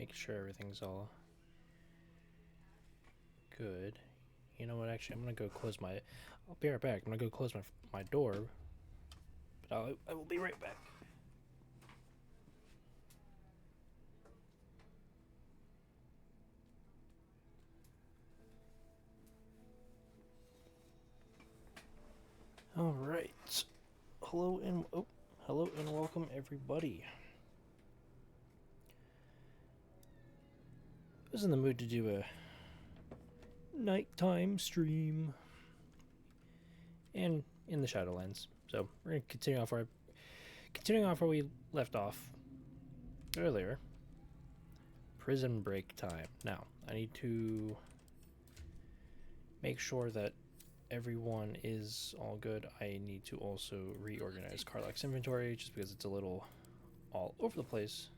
Make sure everything's all good. You know what? Actually, I'm gonna go close my. I'll be right back. I'm gonna go close my door. But I will be right back. All right. Hello and welcome everybody. I was in the mood to do a nighttime stream and in the Shadowlands. So we're gonna continue off where we left off earlier. Prison break time. Now I need to make sure that everyone is all good. I need to also reorganize Karlach's inventory just because it's a little all over the place.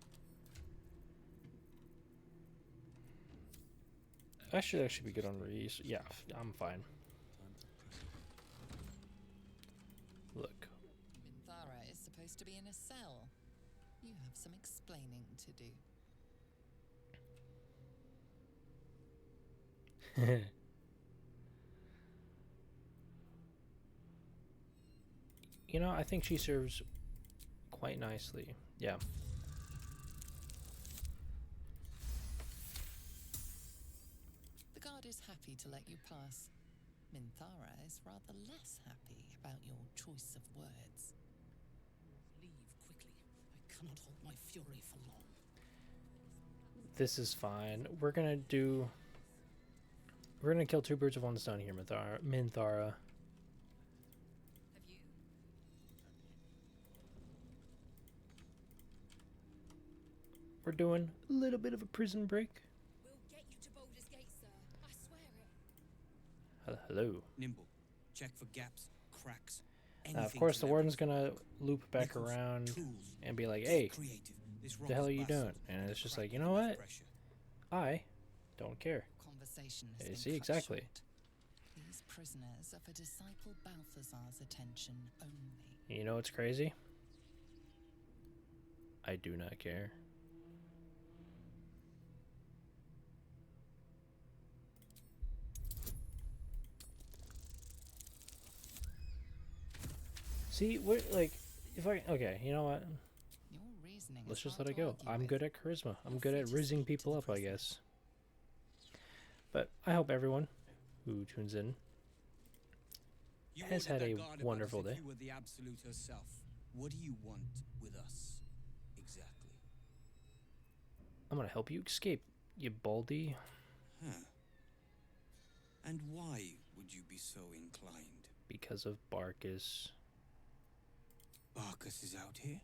I should actually be good on reuse. Yeah, I'm fine. Look. Minthara is supposed to be in a cell. You have some explaining to do. You know, I think she serves quite nicely. Yeah. The guard is happy to let you pass. Minthara is rather less happy about your choice of words. Leave quickly. I cannot hold my fury for long. This is fine. We're gonna kill two birds with one stone here, Minthara. We're doing a little bit of a prison break. We'll get you to Baldur's Gate, sir. I swear it. Hello. Nimble. Check for gaps, cracks. Of course, the warden's gonna loop back around and be like, "Hey, what the hell are you doing?" And it's just like, you know what? I don't care. Conversation You has see, been cut exactly. short. These prisoners are for disciple Balthazar's attention only. You know what's crazy? I do not care. See, we're like, okay, you know what? Your reasoning Let's is just hard let it to go. argue I'm with. good at charisma. I'm You're good free at to rizzing speak to people the up, I prisoners. guess. But I hope everyone who tunes in has had a wonderful day. You were the Absolute herself. What do you want with us? Exactly. I'm gonna help you escape, you baldy. Huh. And why would you be so inclined? Because of Barkus. Barkus is out here?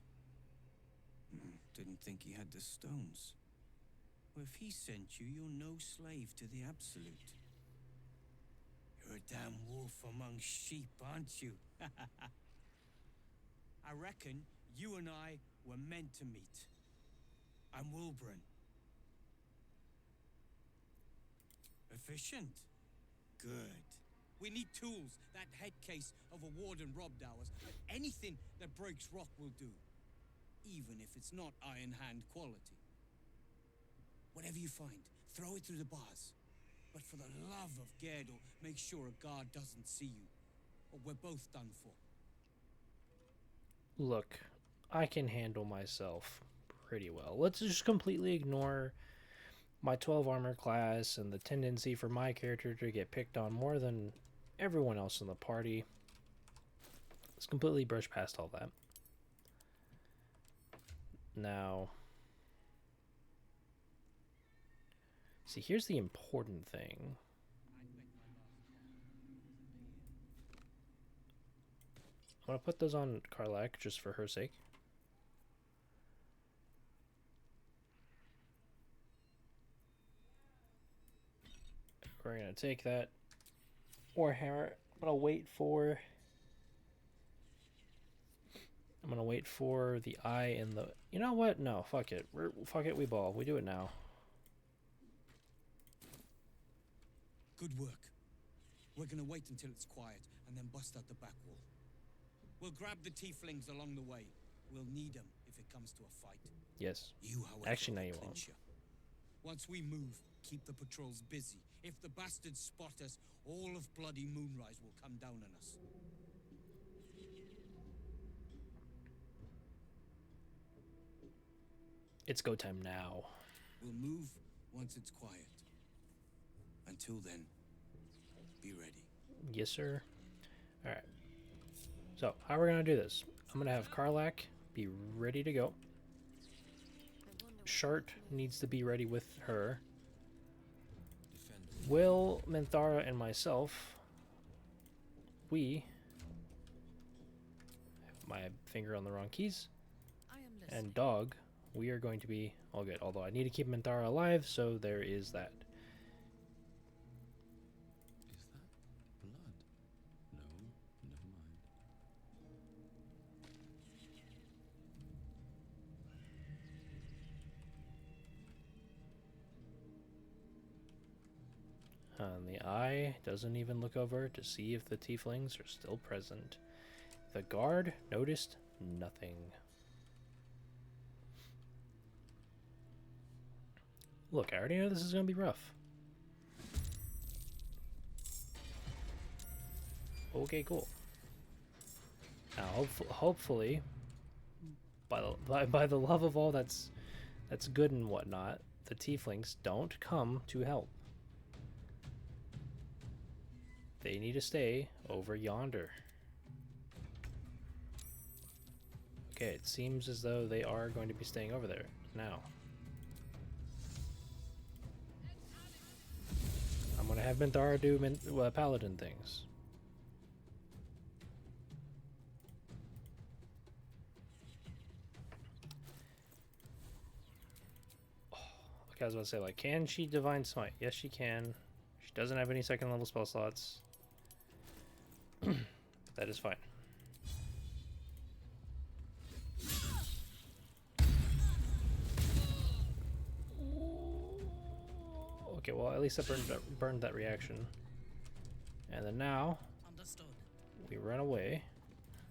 Didn't think he had the stones. Well, if he sent you, you're no slave to the Absolute. You're a damn wolf among sheep, aren't you? I reckon you and I were meant to meet. I'm Wilburn. Efficient? Good. We need tools. That head case of a warden robbed ours. Anything that breaks rock will do. Even if it's not Iron Hand quality. Whatever you find, throw it through the bars. But for the love of Gerdor, make sure a guard doesn't see you. Or we're both done for. Look, I can handle myself pretty well. Let's just completely ignore my 12 armor class and the tendency for my character to get picked on more than everyone else in the party. Let's completely brush past all that. Now, see, here's the important thing. I'm going to put those on Karlach just for her sake. We're going to take that Warhammer. I'm going to wait for the eye and the... You know what? No, fuck it. Fuck it, we ball. We do it now. Good work. We're gonna wait until it's quiet and then bust out the back wall. We'll grab the tieflings along the way. We'll need them if it comes to a fight. Yes. You, however, Actually, no, are the you won't. clincher. Once we move, keep the patrols busy. If the bastards spot us, all of bloody Moonrise will come down on us. It's go time now. We'll move once it's quiet. Until then, be ready. Yes, sir. Alright. So, how we're going to do this? I'm going to have Karlak be ready to go. Shart needs to be ready with her. Will, Minthara, and myself, we have my finger on the wrong keys, I am listening. and Dog, we are going to be all good. Although I need to keep Minthara alive, so there is that. Is that blood? No, never mind. And the eye doesn't even look over to see if the tieflings are still present. The guard noticed nothing. Look, I already know this is going to be rough. Okay, cool. Now, hopefully, by the love of all that's good and whatnot, the tieflings don't come to help. They need to stay over yonder. Okay, it seems as though they are going to be staying over there now. I'm going to have Minthara do paladin things. Okay, I was about to say, like, can she Divine Smite? Yes, she can. She doesn't have any second level spell slots. That is fine. Okay, well, at least I burned that reaction. And then now, Understood. we run away.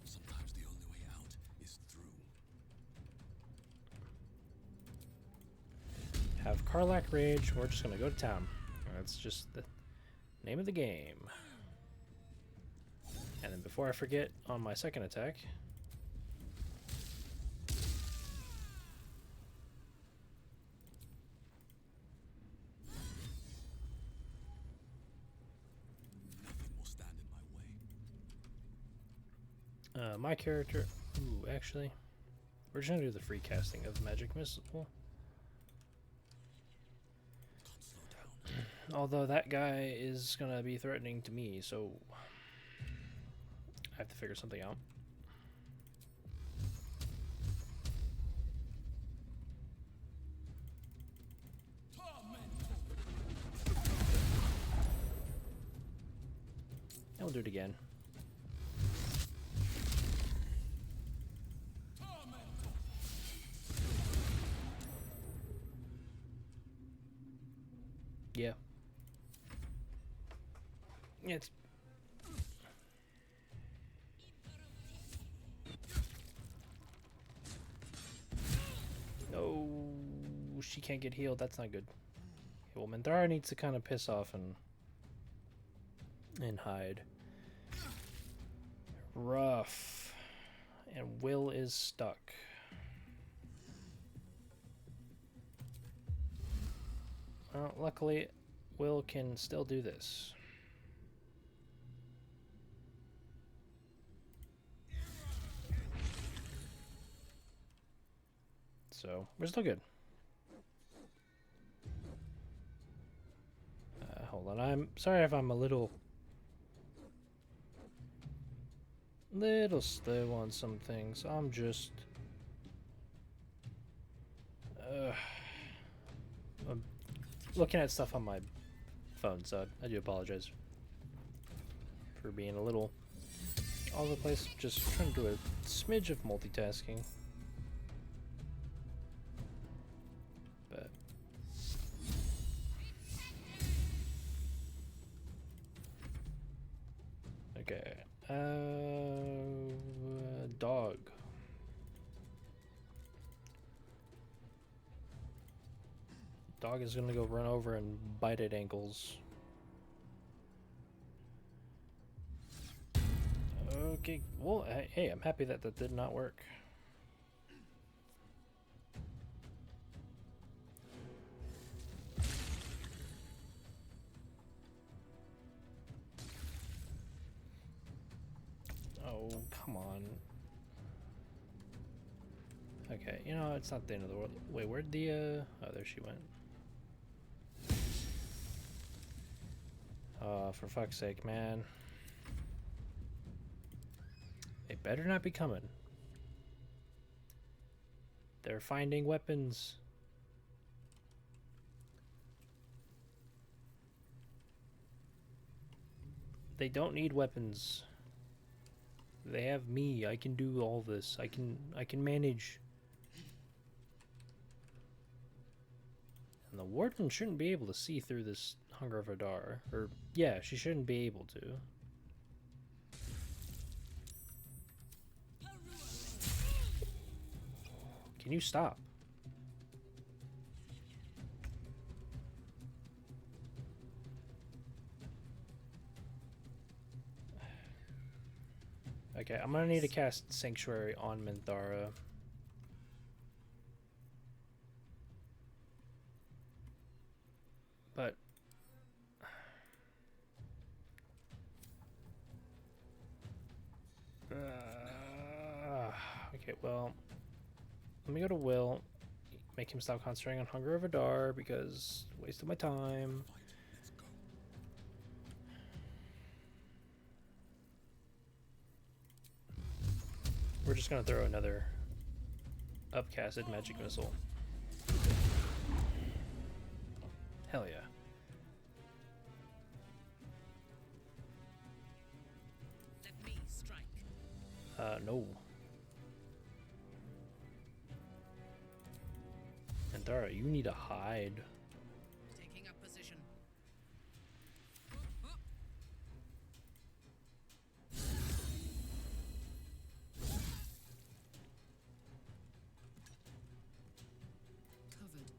Sometimes the only way out is through. Have Karlak rage. We're just going to go to town. That's just the name of the game. And then before I forget, on my second attack, Nothing will stand in my way. my character... Ooh, actually, we're just going to do the free casting of Magic Missile. Can't slow down. Although that guy is going to be threatening to me, so I have to figure something out. And we'll do it again. Yeah. It's... No, she can't get healed. That's not good. Okay, well, Minthara needs to kind of piss off and hide. Rough. And Will is stuck. Well, luckily, Will can still do this. So, we're still good. Hold on, I'm sorry if I'm a little slow on some things. I'm just... I'm looking at stuff on my phone, so I do apologize for being a little all over the place. Just trying to do a smidge of multitasking. But okay. Dog. Dog is gonna go run over and bite at ankles. Okay, well, hey, I'm happy that that did not work. Oh, come on. Okay, you know, it's not the end of the world. Wait, where'd the, oh, there she went. Oh, for fuck's sake, man. They better not be coming. They're finding weapons. They don't need weapons. They have me. I can do all this. I can manage. And the warden shouldn't be able to see through this Hunger of Adar. Or yeah, she shouldn't be able to. Can you stop? Okay, I'm gonna need to cast Sanctuary on Minthara. But okay, well, let me go to Will, make him stop concentrating on Hunger of Adar because waste of my time. Let's go. We're just gonna throw another upcasted magic missile. Hell yeah. Let me strike. No. Minthara, you need to hide. Taking up position. Covered.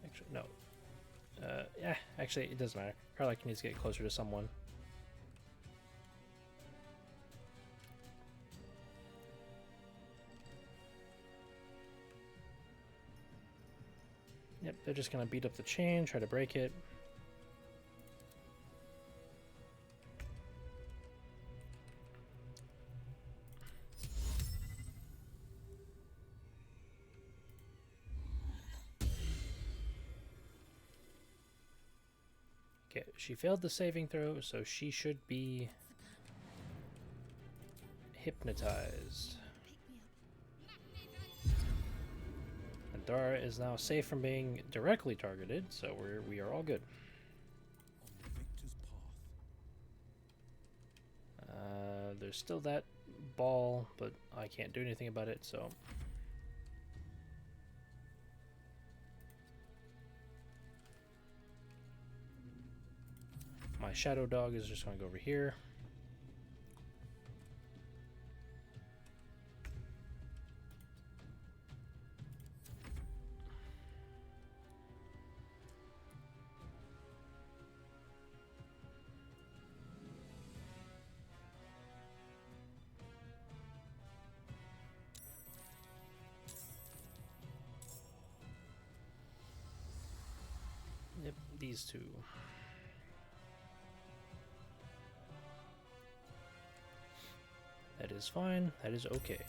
Actually, no. Yeah, actually, it doesn't matter. Karlach needs to get closer to someone. Yep, they're just gonna beat up the chain, try to break it. Okay, she failed the saving throw, so she should be hypnotized. Minthara is now safe from being directly targeted, so we are all good. On the victor's path. There's still that ball, but I can't do anything about it, so. My shadow dog is just going to go over here. Yep, these two. That is fine. That is okay.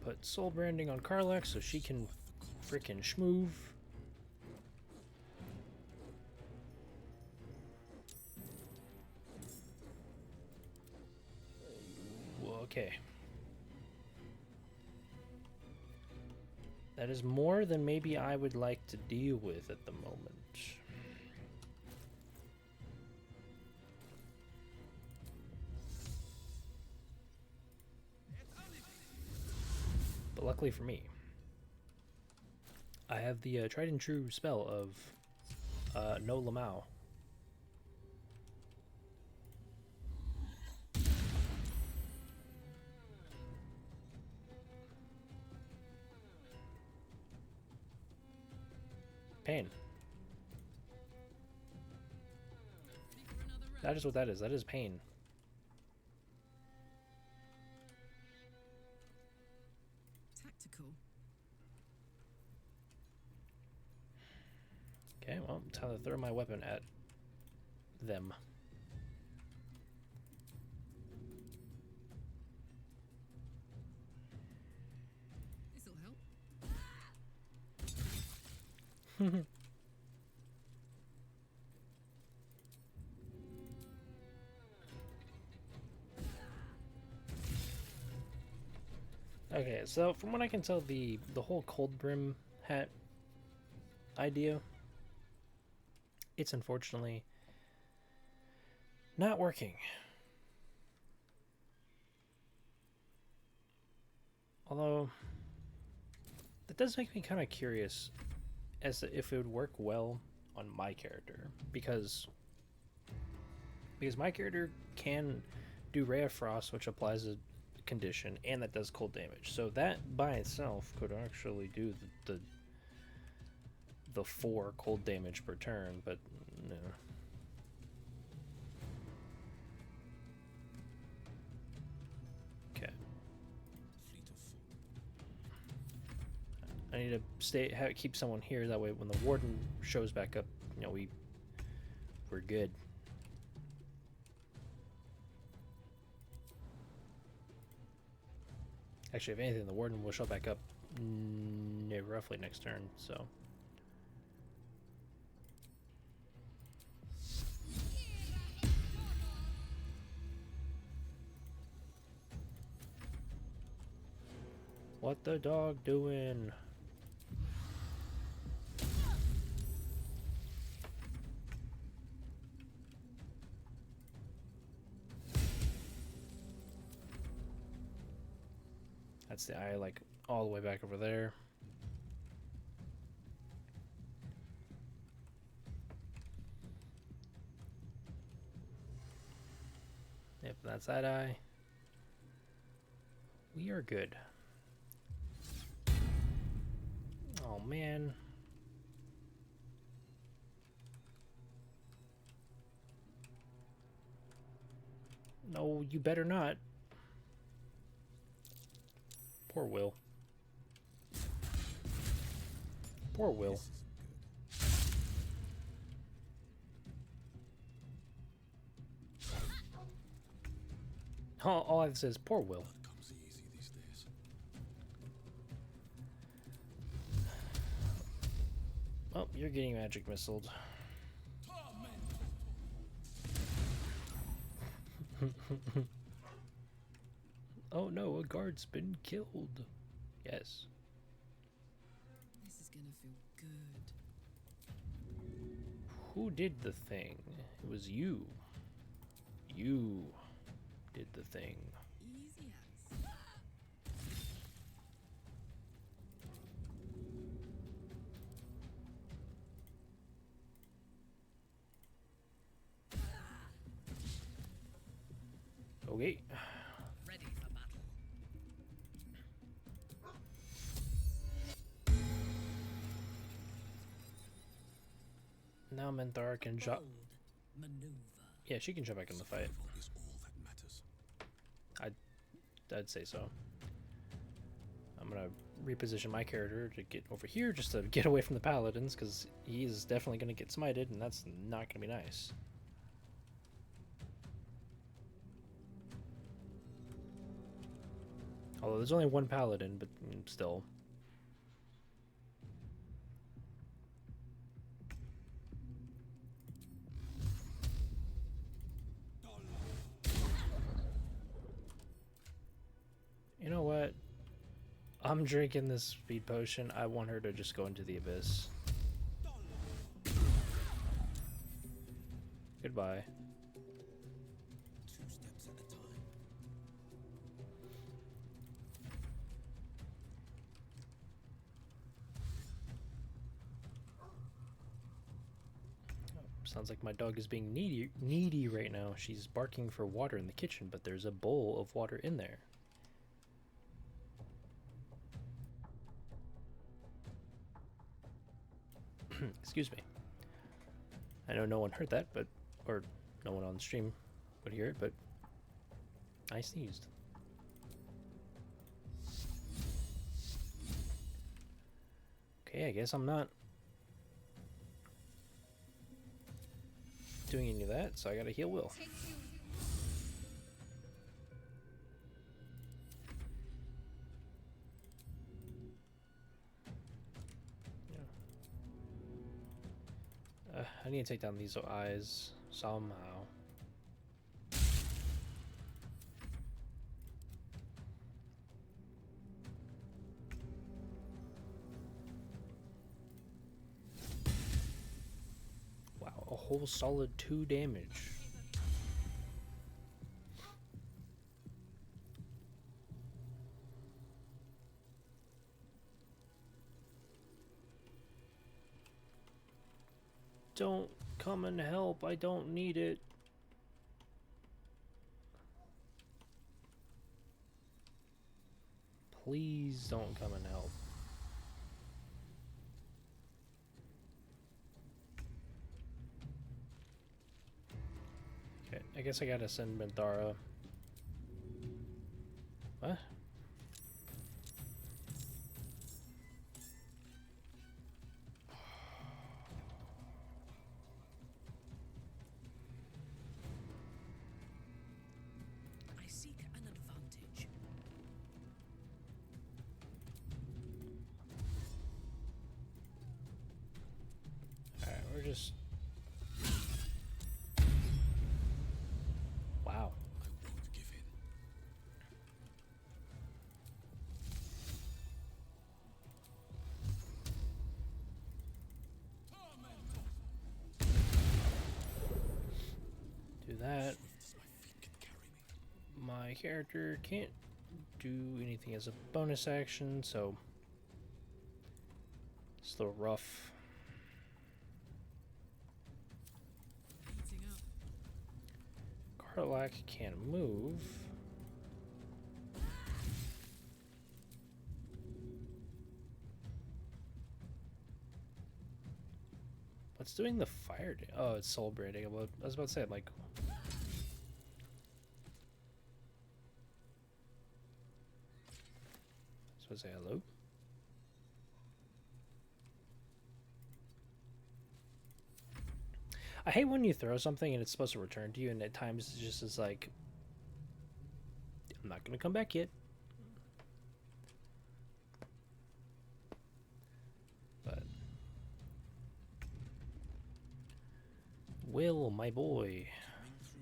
Put soul branding on Karlach so she can frickin' schmoove. Okay. That is more than maybe I would like to deal with at the moment. But luckily for me, I have the tried and true spell of No Lamau. Pain. That is what that is. That is pain. Tactical. Okay, well, time to throw my weapon at them. This'll help. Okay, so from what I can tell, the whole cold brim hat idea, it's unfortunately not working. Although that does make me kind of curious as to if it would work well on my character, because my character can do Ray of Frost, which applies a condition, and that does cold damage. So that by itself could actually do the 4 cold damage per turn, but no. Okay. Fleet of foot. I need to keep someone here, that way when the warden shows back up, you know, we're good. Actually, if anything, the warden will show back up roughly next turn, so. What the dog doing? That's the eye, like, all the way back over there. Yep, that's that eye. We are good. Oh, man. No, you better not. Poor Will. Poor Will. This isn't good. All I have to say is poor Will. Blood comes easy these days. Oh, you're getting magic missiled. Oh no, a guard's been killed. Yes. This is gonna feel good. Who did the thing? It was you. You did the thing. Easy as. Okay. Ready for battle. Now Minthara can jump. Bold maneuver. Yeah, she can jump back in the fight. Survival is all that matters. I'd say so. I'm gonna reposition my character to get over here just to get away from the paladins, because he's definitely gonna get smited, and that's not gonna be nice. Although there's only one paladin, but still. You know what? I'm drinking this speed potion. I want her to just go into the abyss. Goodbye. 2 steps at a time. Sounds like my dog is being needy right now. She's barking for water in the kitchen, but there's a bowl of water in there. Excuse me. I know no one heard that, but or no one on the stream would hear it, but I sneezed. Okay, I guess I'm not doing any of that, so I gotta heal Will. I need to take down these eyes somehow. Wow, a whole solid 2 damage. Don't come and help. I don't need it. Please don't come and help. Okay, I guess I gotta send Minthara. What? I seek an advantage. Alright, we're just... Wow. I won't give in. Do that. Swift as my feet can carry me. My character can't do anything as a bonus action, so it's a little rough. Heating up. Karlak can move. What's doing the fire? Oh, it's soul braiding. I was about to say, like, so say hello. I hate when you throw something and it's supposed to return to you, and at times it's just is like, I'm not gonna come back yet. But Will, my boy. Coming through.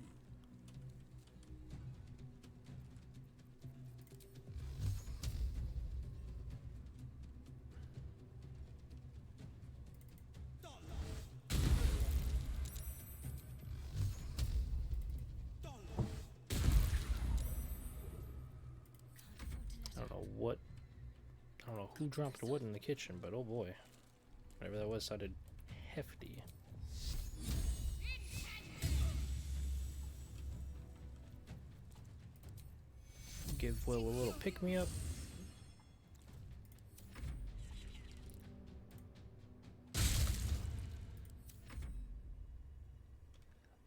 I don't know who dropped the wood in the kitchen, but oh boy. Whatever that was sounded hefty. Give Will a little pick-me-up.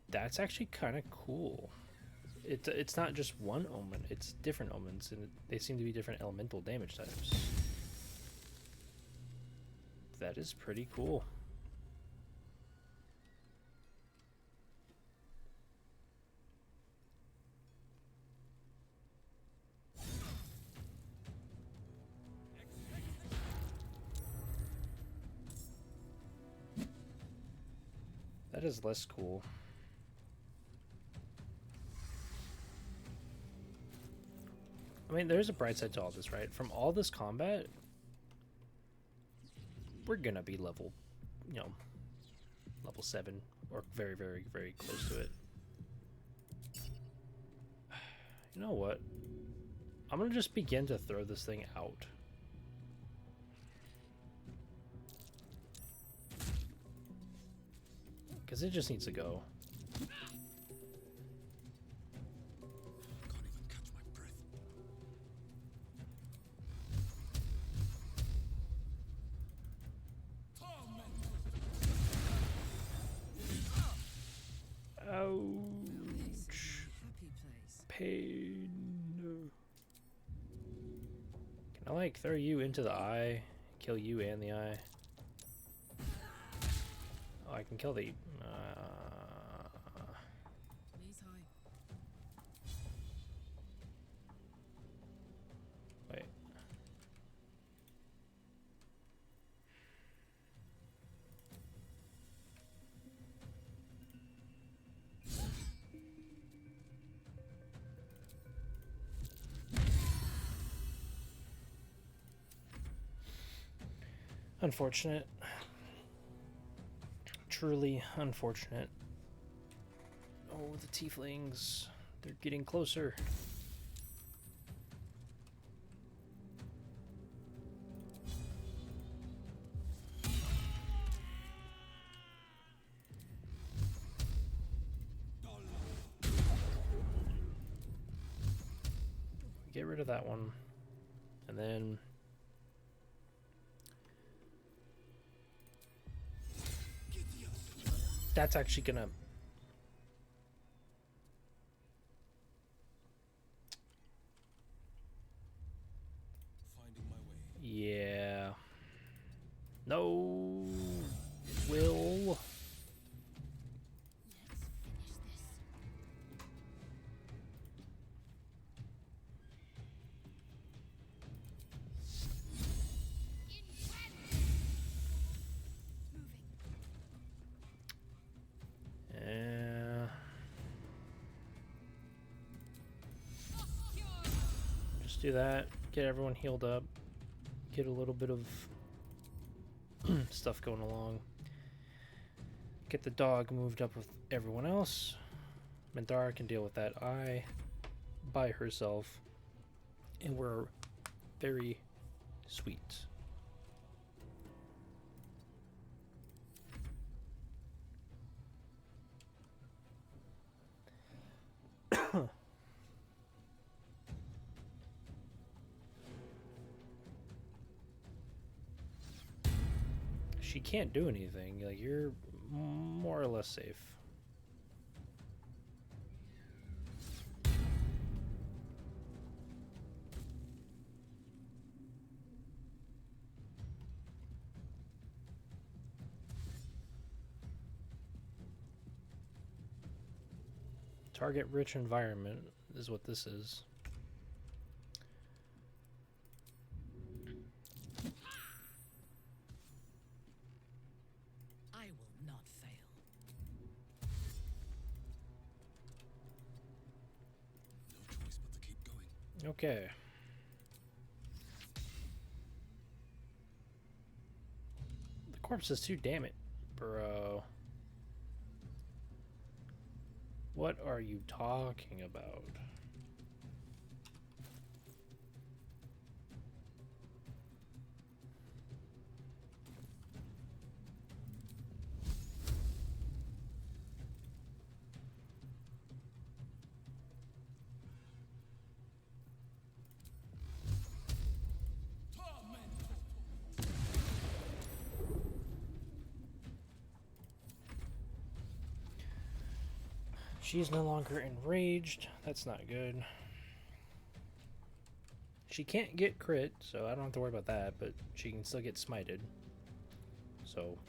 That's actually kind of cool. It's not just one omen, it's different omens, and they seem to be different elemental damage types. That is pretty cool. That is less cool. I mean, there's a bright side to all this, right? From all this combat, we're gonna be level, level 7, or very, very, very close to it. You know what? I'm gonna just begin to throw this thing out. Because it just needs to go. I can't even catch my breath. This is Ouch. my happy place. Pain. Can I like throw you into the eye? Kill you and the eye? Oh, I can kill the... Knees high. wait. Unfortunate. Truly unfortunate. Oh, the tieflings. They're getting closer. Get rid of that one. And then... that's actually gonna... Finding my way. yeah. No. Will. Yeah. Just do that. Get everyone healed up. Get a little bit of stuff going along. Get the dog moved up with everyone else. Minthara can deal with that eye by herself. And we're very sweet. She can't do anything. Like, you're more or less safe. Target rich environment is what this is. I will not fail. No choice but to keep going. Okay. The corpse is too, damn it, bro. What are you talking about? She's no longer enraged. That's not good. She can't get crit, so I don't have to worry about that, but she can still get smited. So...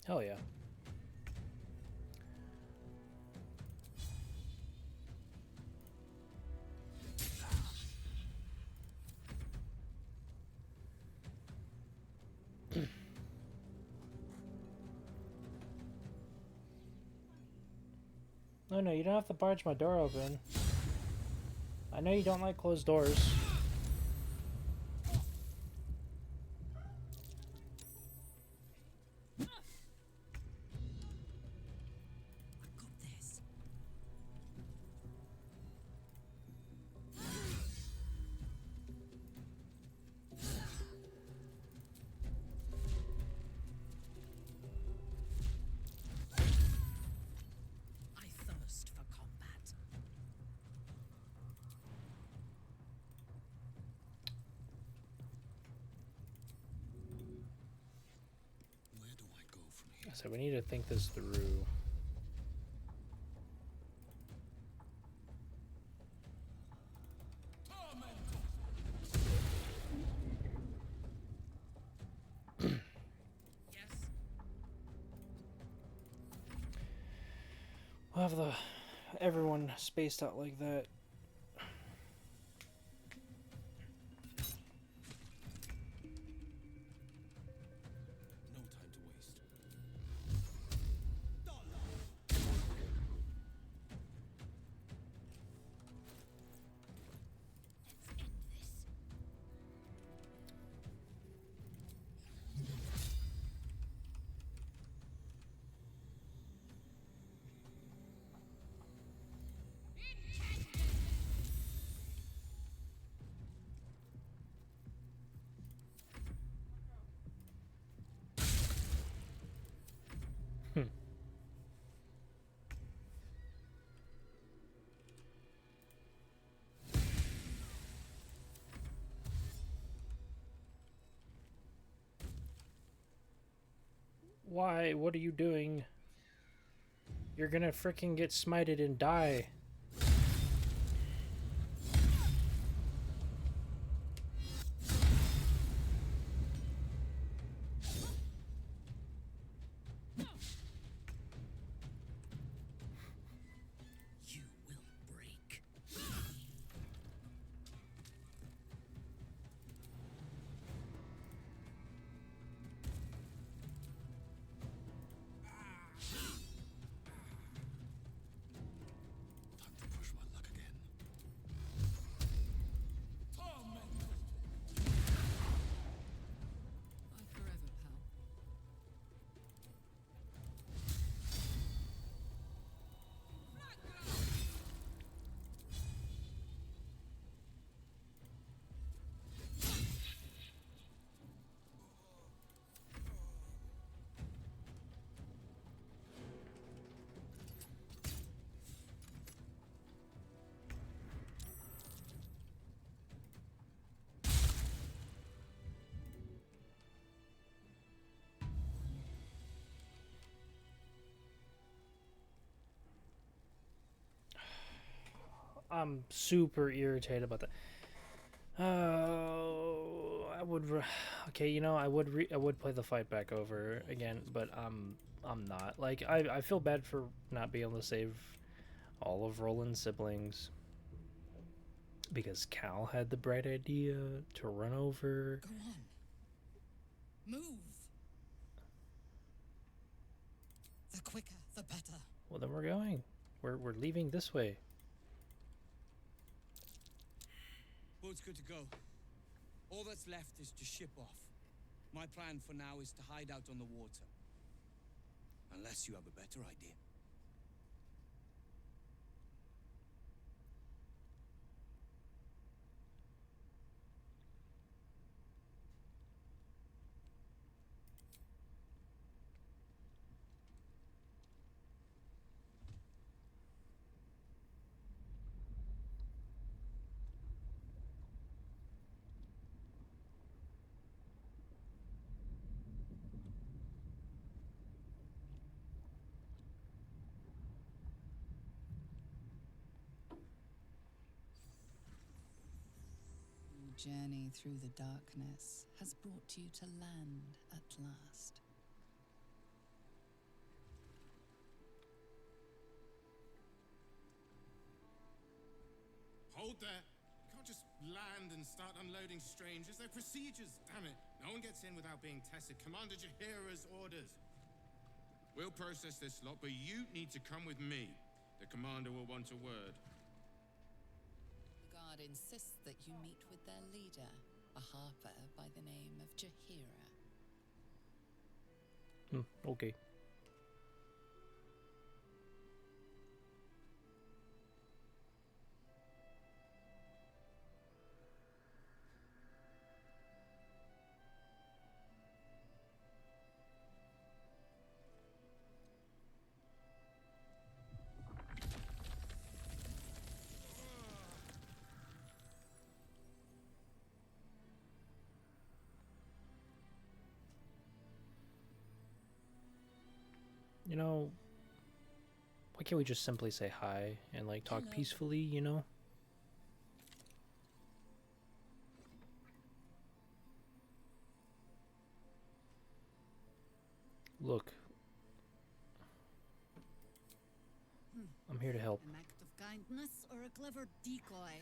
hell yeah. No, you don't have to barge my door open. I know you don't like closed doors. So we need to think this through. We'll have everyone spaced out like that. No time to waste. Let's end this. Why? What are you doing? You're gonna freaking get smited and die. You will break. Time to push my luck again. Bye forever, pal. I'm super irritated about that. I would. Okay, you know, I would play the fight back over again, but I'm not. Like, I feel bad for not being able to save all of Roland's siblings because Cal had the bright idea to run over. Go on. Move. The quicker, the better. Well, then we're going. We're leaving this way. Boat's good to go. All that's left is to ship off. My plan for now is to hide out on the water. Unless you have a better idea. Your journey through the darkness has brought you to land at last. Hold there. You can't just land and start unloading strangers. They're procedures, damn it. No one gets in without being tested. Commander Jahira's orders. We'll process this lot, but you need to come with me. The commander will want a word. The guard insists that you meet with their leader, a harper by the name of Jahira. Okay. You know, why can't we just simply say hi and like talk Hello. peacefully, you know? Look, I'm here to help. An act of kindness or a clever decoy?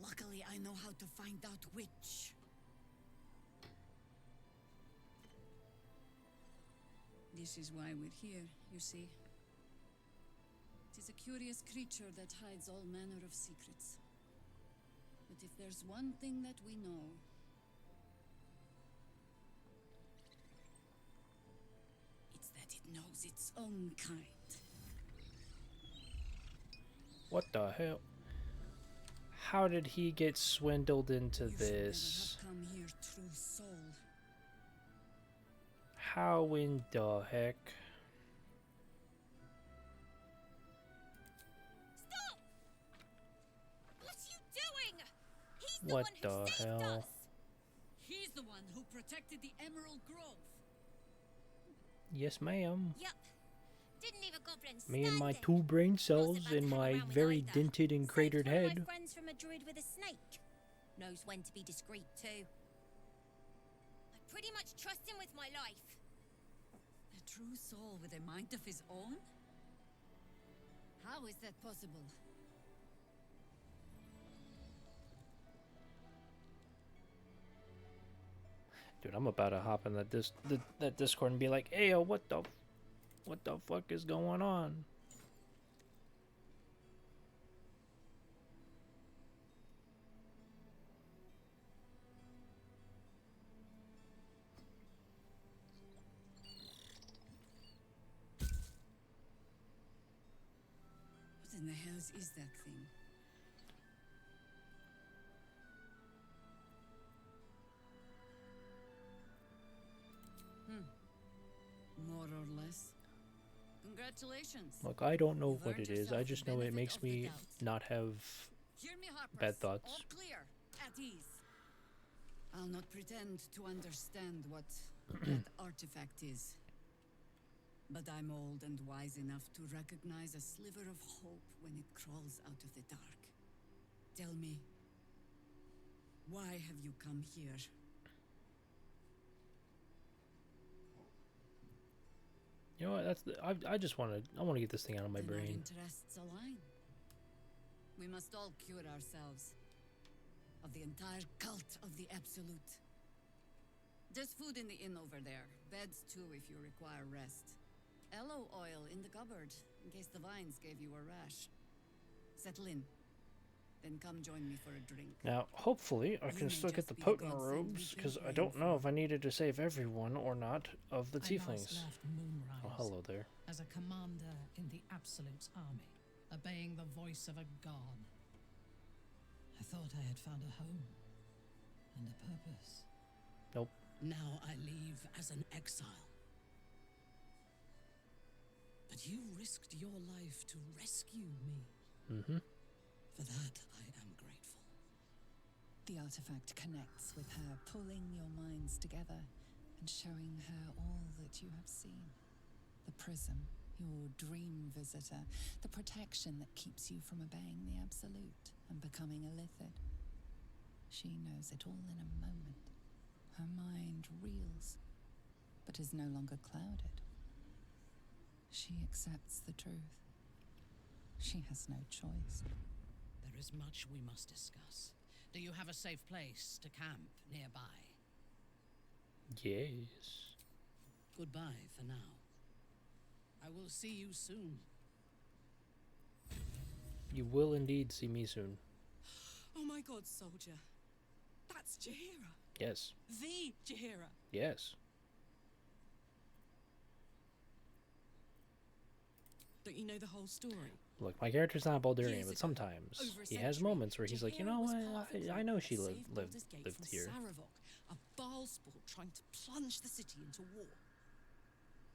Luckily, I know how to find out which. This is why we're here, you see. It is a curious creature that hides all manner of secrets. But if there's one thing that we know, it's that it knows its own kind. What the hell? How did he get swindled into You should this? never have come here, true soul. How in the heck? Stop! What are you doing? He's the What one who the saved hell? us. He's the one who protected the Emerald Grove. Yes, ma'am. Yup. Didn't even comprehend. Me and my 2 brain cells in my very dented and cratered One of head. my friends from a druid with a snake. Knows when to be discreet too. I pretty much trust him with my life. A true soul with a mind of his own? How is that possible? Dude, I'm about to hop in that Discord and be like, "Hey, yo, what the fuck is going on?" What in the hells is that thing? More or less. Congratulations. Look, I don't know You've what earned it is. I yourself just the know it benefit makes of the me doubt. not have Hear me, Harpers. bad thoughts. All clear. At ease. I'll not pretend to understand what that artifact is. But I'm old and wise enough to recognize a sliver of hope when it crawls out of the dark. Tell me, why have you come here? You know what? I just want to get this thing out of my Then our brain. interests align. We must all cure ourselves of the entire cult of the Absolute. There's food in the inn over there. Beds too if you require rest. Aloe oil in the cupboard in case the vines gave you a rash. Settle in. Then come join me for a drink. Now, hopefully, I You can may still get just the be the potent godsend robes, we've been because I praying don't know for. if I needed to save everyone or not of the I last tieflings. left Moonrise Oh, hello there. as a commander in the Absolute's army, obeying the voice of a god. I thought I had found a home and a purpose. Nope. Now I leave as an exile. But you risked your life to rescue me. Mm-hmm. For that, I am grateful. The artifact connects with her, pulling your minds together and showing her all that you have seen. The prism, your dream visitor, the protection that keeps you from obeying the Absolute and becoming a Lithid. She knows it all in a moment. Her mind reels, but is no longer clouded. She accepts the truth. She has no choice. There is much we must discuss. Do you have a safe place to camp nearby? Yes. Goodbye for now. I will see you soon. You will indeed see me soon. Oh my god, soldier. That's Jahira. Yes. The Jahira. Yes. Don't you know the whole story? Look, my character's not Baldurian, Years but ago, sometimes over a he has century, moments where he's like, you Jahira know was what, part of the I plan know that she saved lived Baldur's Gate lived from here. Saravok, a Balsport trying to plunge the city into war.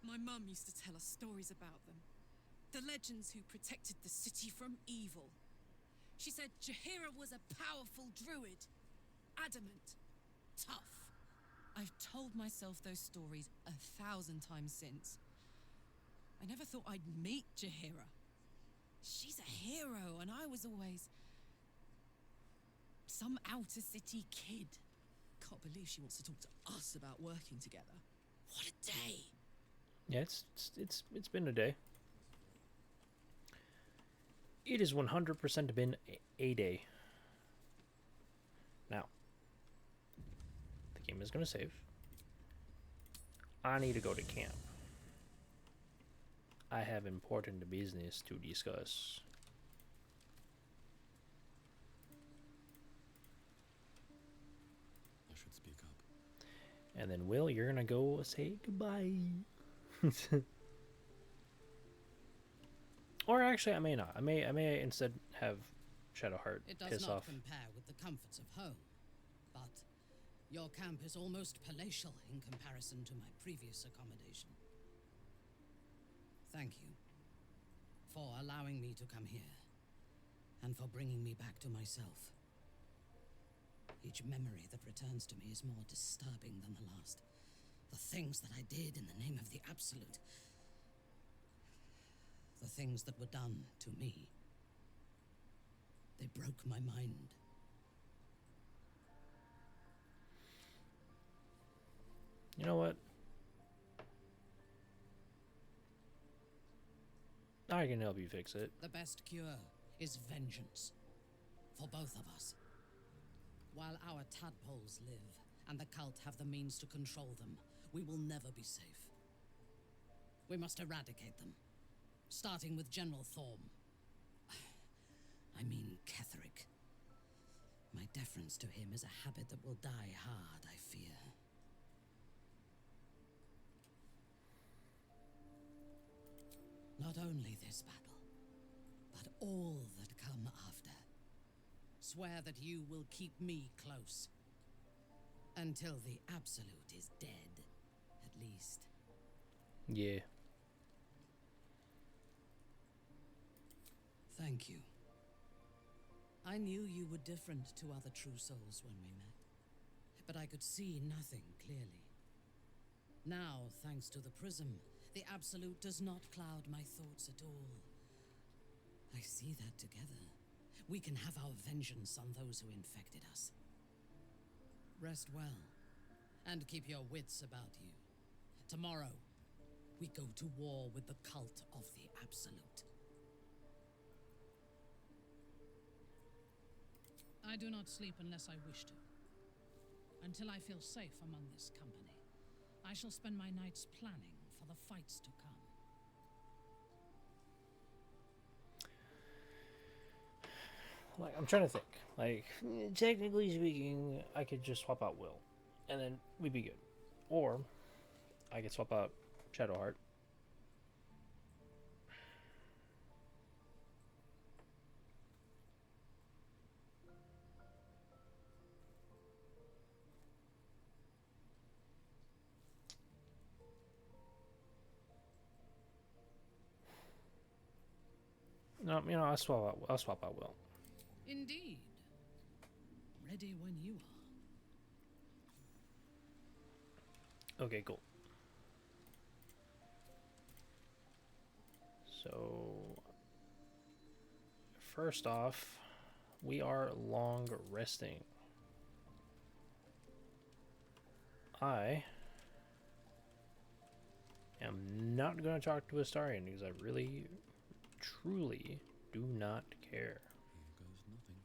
My mum used to tell us stories about them. The legends who protected the city from evil. She said Jahira was a powerful druid. Adamant. Tough. I've told myself those stories 1,000 times since. I never thought I'd meet Jaheira. She's a hero, and I was always some outer city kid. Can't believe she wants to talk to us about working together. What a day! Yeah, it's been a day. It has 100% been a day. Now, the game is going to save. I need to go to camp. I have important business to discuss. I should speak up. And then, Will, you're going to go say goodbye. Or actually, I may not. I may instead have Shadowheart It does piss not off. compare with the comforts of home, but your camp is almost palatial in comparison to my previous accommodation. Thank you for allowing me to come here, and for bringing me back to myself. Each memory that returns to me is more disturbing than the last. The things that I did in the name of the Absolute. The things that were done to me. They broke my mind. You know what? I can help you fix it. The best cure is vengeance. For both of us. While our tadpoles live, and the cult have the means to control them, we will never be safe. We must eradicate them. Starting with General Thorm. I mean Ketheric. My deference to him is a habit that will die hard, I fear. Not only this battle, but all that come after. Swear that you will keep me close. Until the Absolute is dead, at least. Yeah. Thank you. I knew you were different to other true souls when we met, but I could see nothing clearly. Now, thanks to the prism, the Absolute does not cloud my thoughts at all. I see that together, we can have our vengeance on those who infected us. Rest well, and keep your wits about you. Tomorrow, we go to war with the cult of the Absolute. I do not sleep unless I wish to. Until I feel safe among this company, I shall spend my nights planning for the fights to come. Like, I'm trying to think. Like, technically speaking, I could just swap out Will, and then we'd be good. Or, I could swap out Shadowheart. No, you know, I'll swap out Will. Indeed. Ready when you are. Okay, cool. So, first off, we are long resting. I am not going to talk to Astarion because I really, truly do not care. Here goes nothing.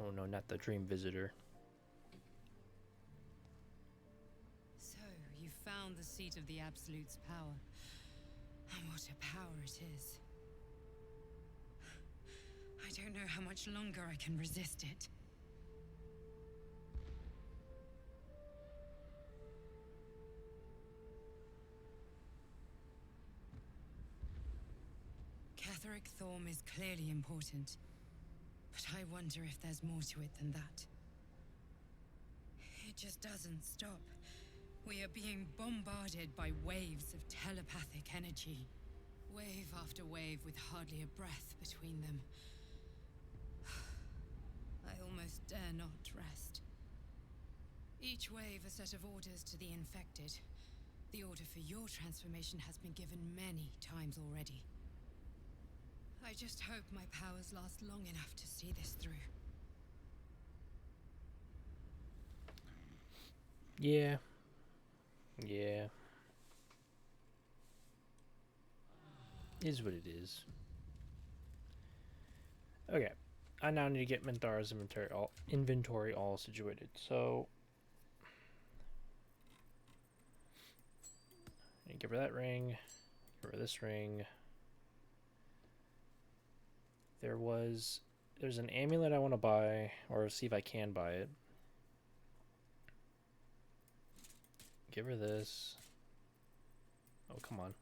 Oh no, not the dream visitor. So, you found the seat of the Absolute's power. And what a power it is. I don't know how much longer I can resist it. Ketheric Thorm is clearly important. But I wonder if there's more to it than that. It just doesn't stop. We are being bombarded by waves of telepathic energy. Wave after wave with hardly a breath between them. almost dare not rest. Each wave a set of orders to the infected. The order for your transformation has been given many times already. I just hope my powers last long enough to see this through. Yeah. Yeah. Is what it is. Okay. I now need to get Minthara's inventory all situated. So give her that ring. Give her this ring. There's an amulet I want to buy, or see if I can buy it. Give her this. Oh, come on.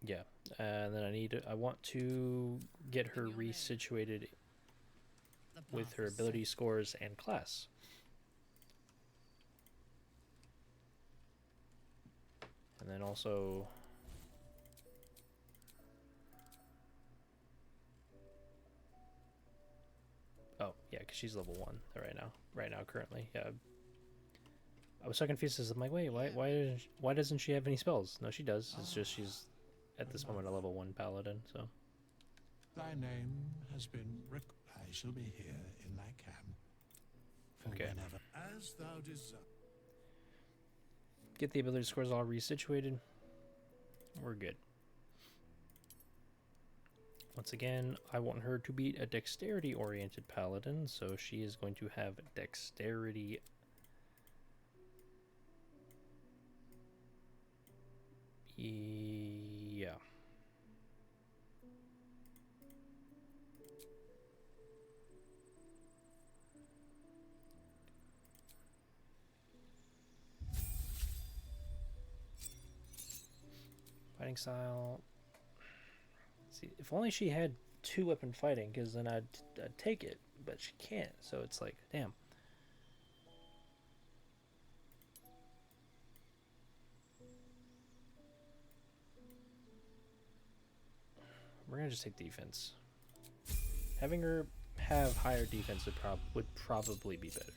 Yeah, and then I want to get her resituated with her ability scores and class. And then also oh, yeah, because she's level 1 right now currently. Yeah. I was so confused as I'm like, wait, why doesn't she have any spells? No, she does. It's just she's at this moment a level 1 paladin, so. Thy name has been I shall be here in thy camp. Okay. Whenever as thou desire. Get the ability scores all resituated. We're good. Once again, I want her to be a dexterity-oriented paladin, so she is going to have dexterity. Yeah. Fighting style. See, if only she had 2-weapon fighting, because then I'd take it, but she can't, so it's like, damn. We're gonna just take defense. Having her have higher defense would probably be better.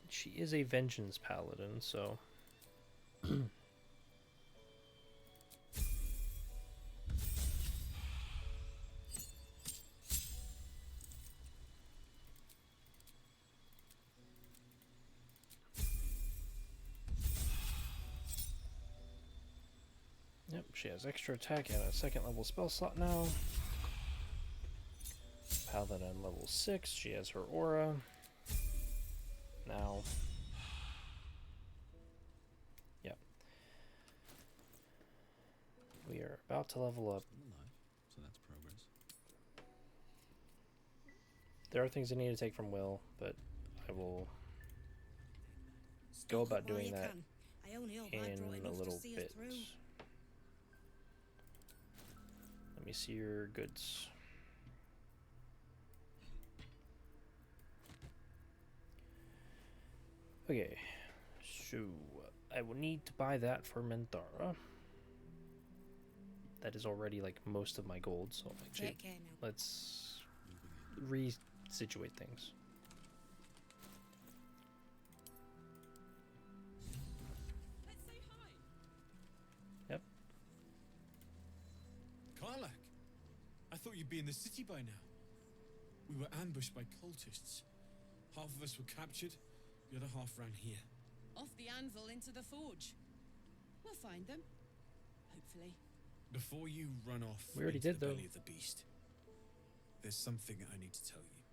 She is a vengeance paladin, so yep, she has extra attack and a 2nd level spell slot now. Paladin level 6, she has her aura. Now, yep. We are about to level up. So that's progress. There are things I need to take from Will, but I will go about doing that in a little bit. Let me see your goods. Okay, so I will need to buy that for Minthara. That is already like most of my gold, so actually let's resituate things. Let's say hi. Yep. Karlak, I thought you'd be in the city by now. We were ambushed by cultists. Half of us were captured. The other half ran here. Off the anvil into the forge. We'll find them. Hopefully. Before you run off we already into did, the though. belly of the beast, there's something I need to tell you.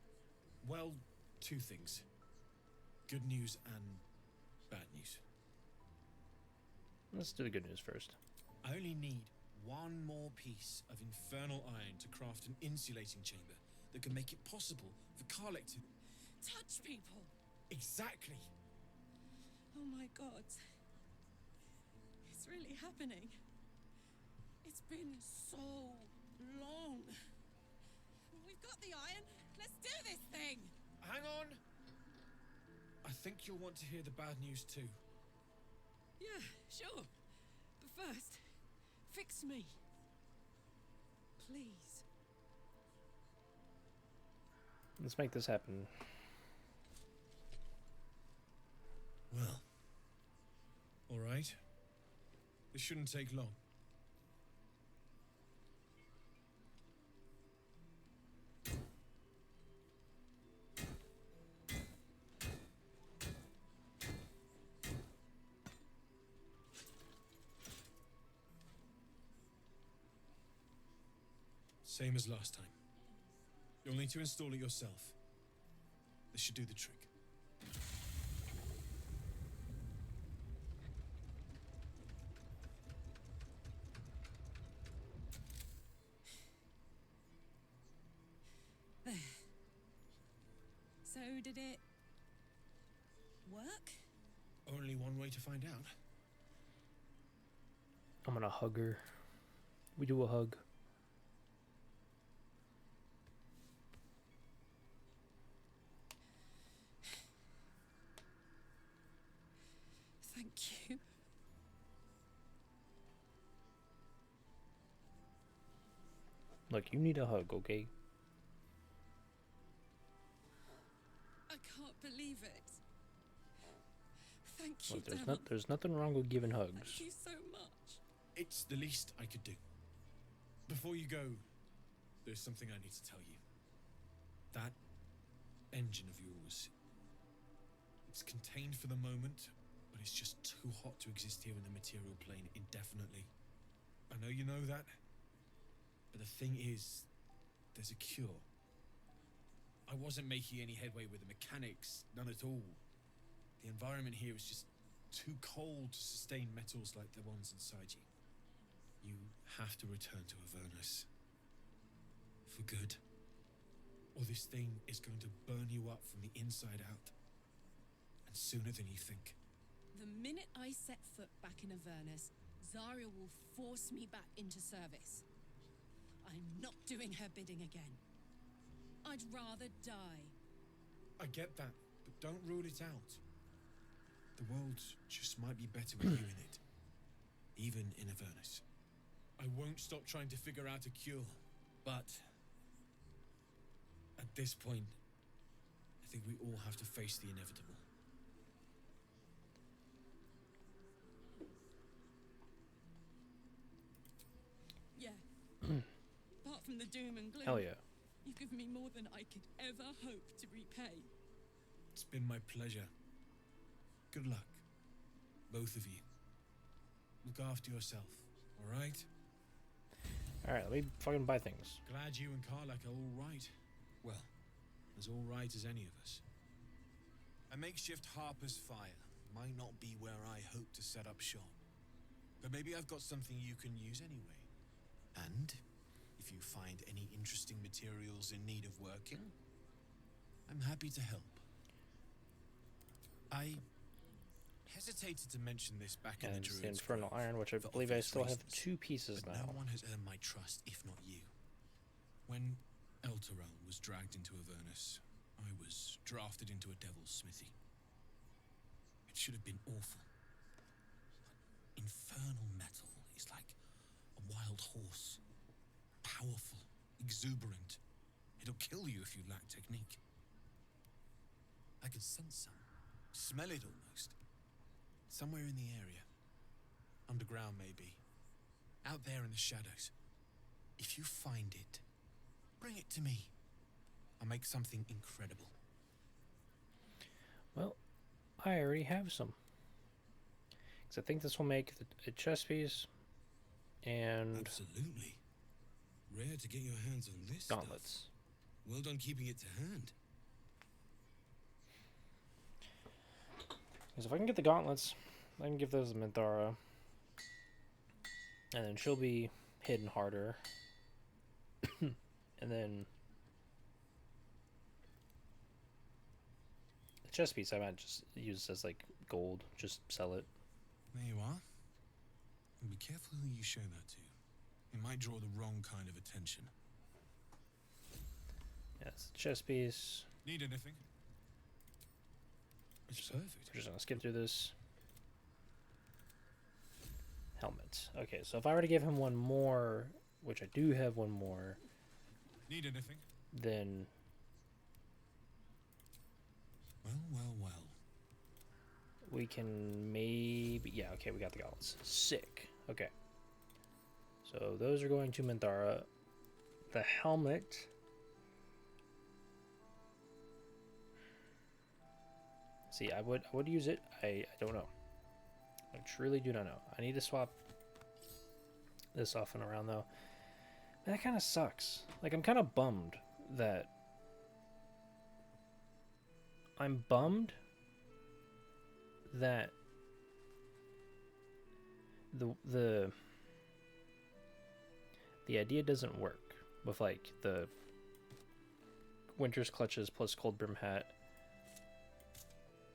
Well, 2 things. Good news and bad news. Let's do the good news first. I only need 1 more piece of infernal iron to craft an insulating chamber that can make it possible for Karlak to touch people. Exactly. Oh my god. It's really happening. It's been so long. We've got the iron. Let's do this thing. Hang on! I think you'll want to hear the bad news too. Yeah, sure. But first, fix me. Please. Let's make this happen. Well. Alright. This shouldn't take long. Same as last time. You'll need to install it yourself. This should do the trick. There. So did it work? Only one way to find out. I'm gonna hug her. We do a hug. Thank you. Look, you need a hug, okay? I can't believe it. Thank you, Look, Darren. there's nothing wrong with giving hugs. Thank you so much. It's the least I could do. Before you go, there's something I need to tell you. That engine of yours, it's contained for the moment, but it's just too hot to exist here in the material plane indefinitely. I know you know that, but the thing is, there's a cure. I wasn't making any headway with the mechanics, none at all. The environment here is just too cold to sustain metals like the ones inside you. You have to return to Avernus. For good. Or this thing is going to burn you up from the inside out. And sooner than you think. The minute I set foot back in Avernus, Zarya will force me back into service. I'm not doing her bidding again. I'd rather die. I get that, but don't rule it out. The world just might be better with you in it. Even in Avernus. I won't stop trying to figure out a cure, but at this point, I think we all have to face the inevitable. Yeah. Apart from the doom and gloom, Hell yeah. you've given me more than I could ever hope to repay. It's been my pleasure. Good luck, both of you. Look after yourself, all right? Alright, let me fucking buy things. Glad you and Karlak are all right. Well, as all right as any of us. A makeshift Harper's Fire might not be where I hope to set up shop. But maybe I've got something you can use anyway. And if you find any interesting materials in need of working, I'm happy to help. I hesitated to mention this back in the And the Druid's Infernal Grove Iron, which I for believe I obvious still have reasons. 2 pieces But now. no one has earned my trust if not you. When Elturel was dragged into Avernus, I was drafted into a devil's smithy. It should have been awful. But infernal metal is like a wild horse. Powerful, exuberant. It'll kill you if you lack technique. I could sense some. Smell it almost. Somewhere in the area. Underground, maybe. Out there in the shadows. If you find it, bring it to me. I'll make something incredible. Well, I already have some. Because I think this will make a chess piece and Absolutely. Rare to get your hands on this gauntlets. stuff. Well done keeping it to hand. Because if I can get the gauntlets, I can give those to Minthara. And then she'll be hidden harder. And then the chess piece I might just use as like gold. Just sell it. There you are. And be careful who you show that to. It might draw the wrong kind of attention. Yeah, it's a chest piece. Need anything? It's perfect. We're just gonna skip through this. Helmet. Okay, so if I were to give him one more, which I do have one more, Need anything? then Well. we can maybe... Yeah, okay, we got the gauntlets. Sick. Okay. So those are going to Minthara. The helmet... See, I would use it. I don't know. I truly do not know. I need to swap this off and around, though. Man, that kind of sucks. Like, I'm kind of bummed that... I'm bummed that the idea doesn't work with, like, the Winter's Clutches plus Cold Brim Hat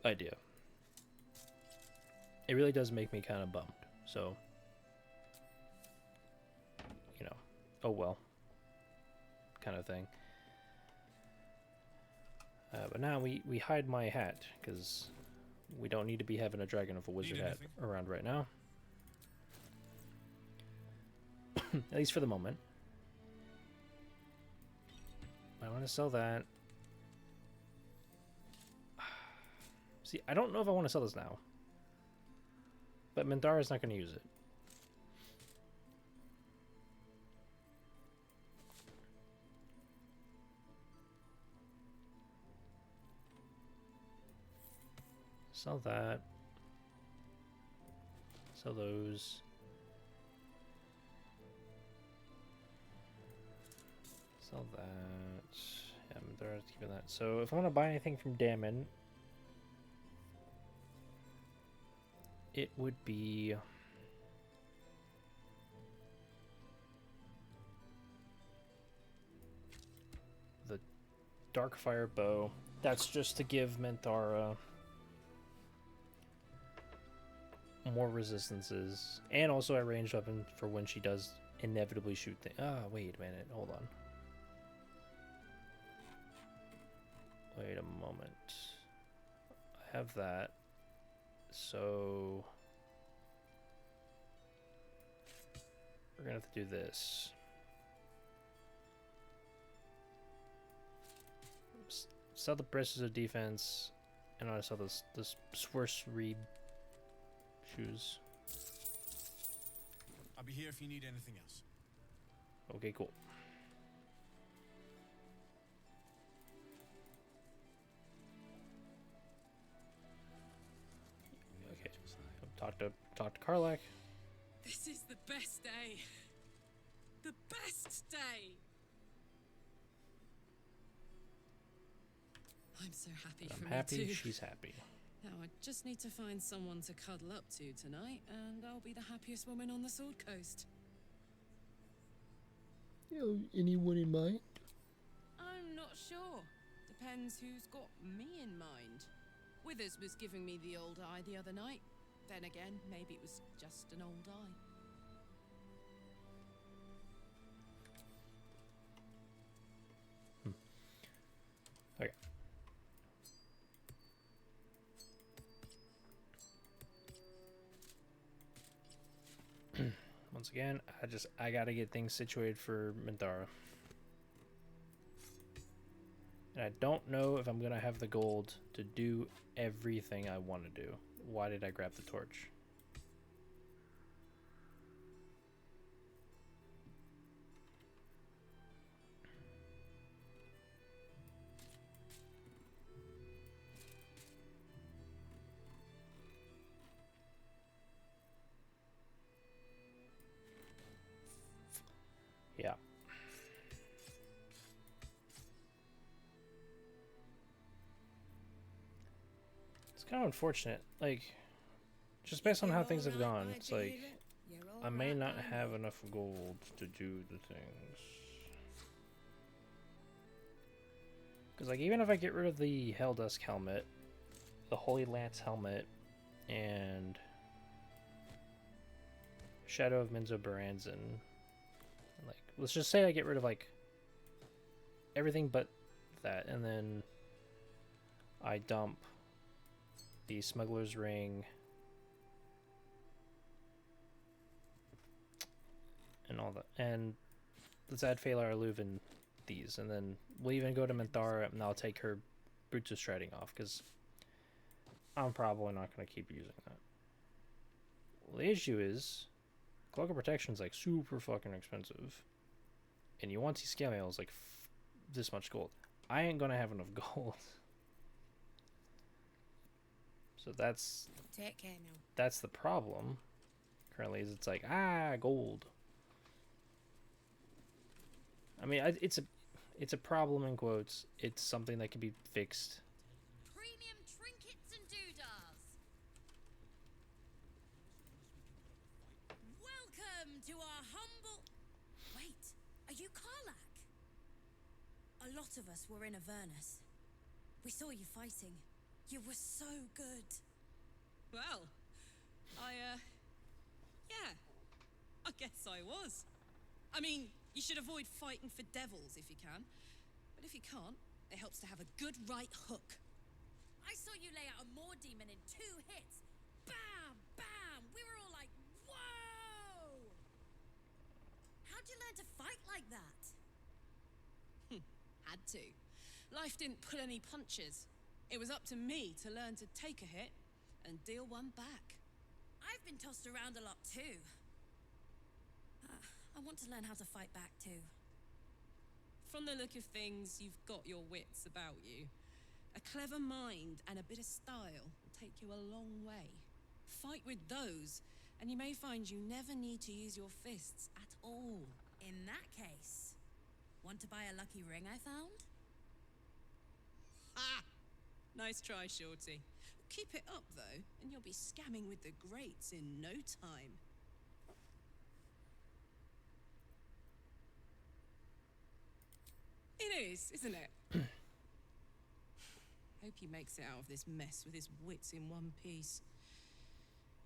idea. It really does make me kind of bummed. So, you know, oh well, kind of thing. But now we hide my hat because we don't need to be having a Dragon of a Wizard hat around right now. At least for the moment. I want to sell that. See, I don't know if I want to sell this now. But Minthara is not going to use it. Sell that. Sell those. Sell that. Yeah, Minthara's keeping that. So if I want to buy anything from Damon, it would be the Darkfire bow. That's just to give Minthara more resistances, and also a ranged weapon for when she does inevitably shoot things. Ah, wait a minute. Hold on. Wait a moment. I have that. So we're gonna have to do this. Sell the braces of defense, and I sell this Swerse Reed shoes. I'll be here if you need anything else. Okay, cool. Okay, talk to Karlach. This is the best day. The best day. I'm so happy for I'm happy. me too. She's happy. Now I just need to find someone to cuddle up to tonight, and I'll be the happiest woman on the Sword Coast. Anyone in mind? I'm not sure. Depends who's got me in mind. Withers was giving me the old eye the other night. Then again, maybe it was just an old eye. Okay. Once again, I gotta get things situated for Minthara. And I don't know if I'm gonna have the gold to do everything I want to do. Why did I grab the torch? Yeah. It's kind of unfortunate. Like, just based on how things have gone, it's like I may not have enough gold to do the things. Because, like, even if I get rid of the Helldusk helmet, the Holy Lance helmet, and Shadow of Minzo Baranzan, like, let's just say I get rid of, like, everything but that, and then I dump the smuggler's ring and all that, and let's add Phalar Luv in these, and then we'll even go to Minthara, and I'll take her Boots of Shredding off, because I'm probably not going to keep using that. Well, the issue is, Cloak of Protection is like super fucking expensive, and you want to see Scale Mail is like this much gold. I ain't going to have enough gold. So that's Take care now. that's the problem currently, is it's like, gold. I mean, it's a problem in quotes. It's something that can be fixed. Premium trinkets and doodahs. Welcome to our humble... Wait, are you Karlak? A lot of us were in Avernus. We saw you fighting. You were so good. Well, yeah, I guess I was. I mean, you should avoid fighting for devils if you can. But if you can't, it helps to have a good right hook. I saw you lay out a Moor demon in 2 hits. Bam! Bam! We were all like, whoa! How'd you learn to fight like that? Had to. Life didn't pull any punches. It was up to me to learn to take a hit and deal one back. I've been tossed around a lot too. I want to learn how to fight back too. From the look of things, you've got your wits about you. A clever mind and a bit of style will take you a long way. Fight with those, and you may find you never need to use your fists at all. In that case, want to buy a lucky ring I found? Ha! Nice try, Shorty. Keep it up, though, and you'll be scamming with the greats in no time. It is, isn't it? Hope he makes it out of this mess with his wits in one piece.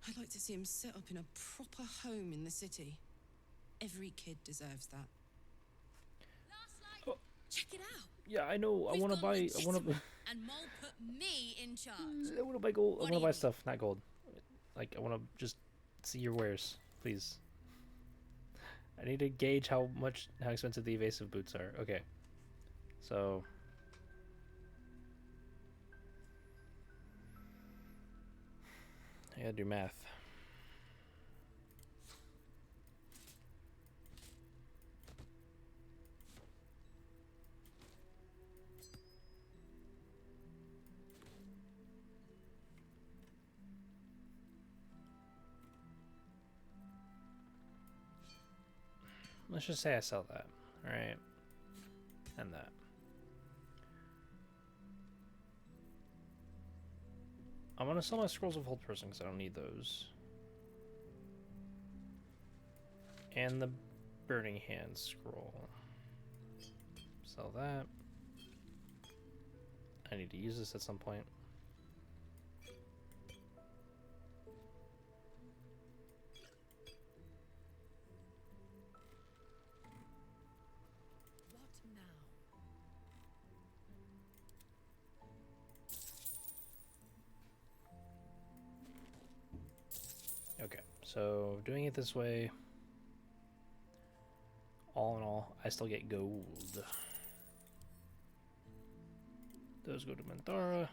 I'd like to see him set up in a proper home in the city. Every kid deserves that. Oh. Check it out. Yeah, I know. I want to buy. I want to. And Mole put me in charge. I want to buy gold. I What want to do buy you stuff, not gold. Like, I want to just see your wares, please. I need to gauge how expensive the evasive boots are. Okay. So. I gotta do math. Let's just say I sell that. Alright. And that. I'm gonna sell my Scrolls of Hold Person because I don't need those. And the Burning Hand scroll. Sell that. I need to use this at some point. Okay, so doing it this way, all in all, I still get gold. Those go to Minthara.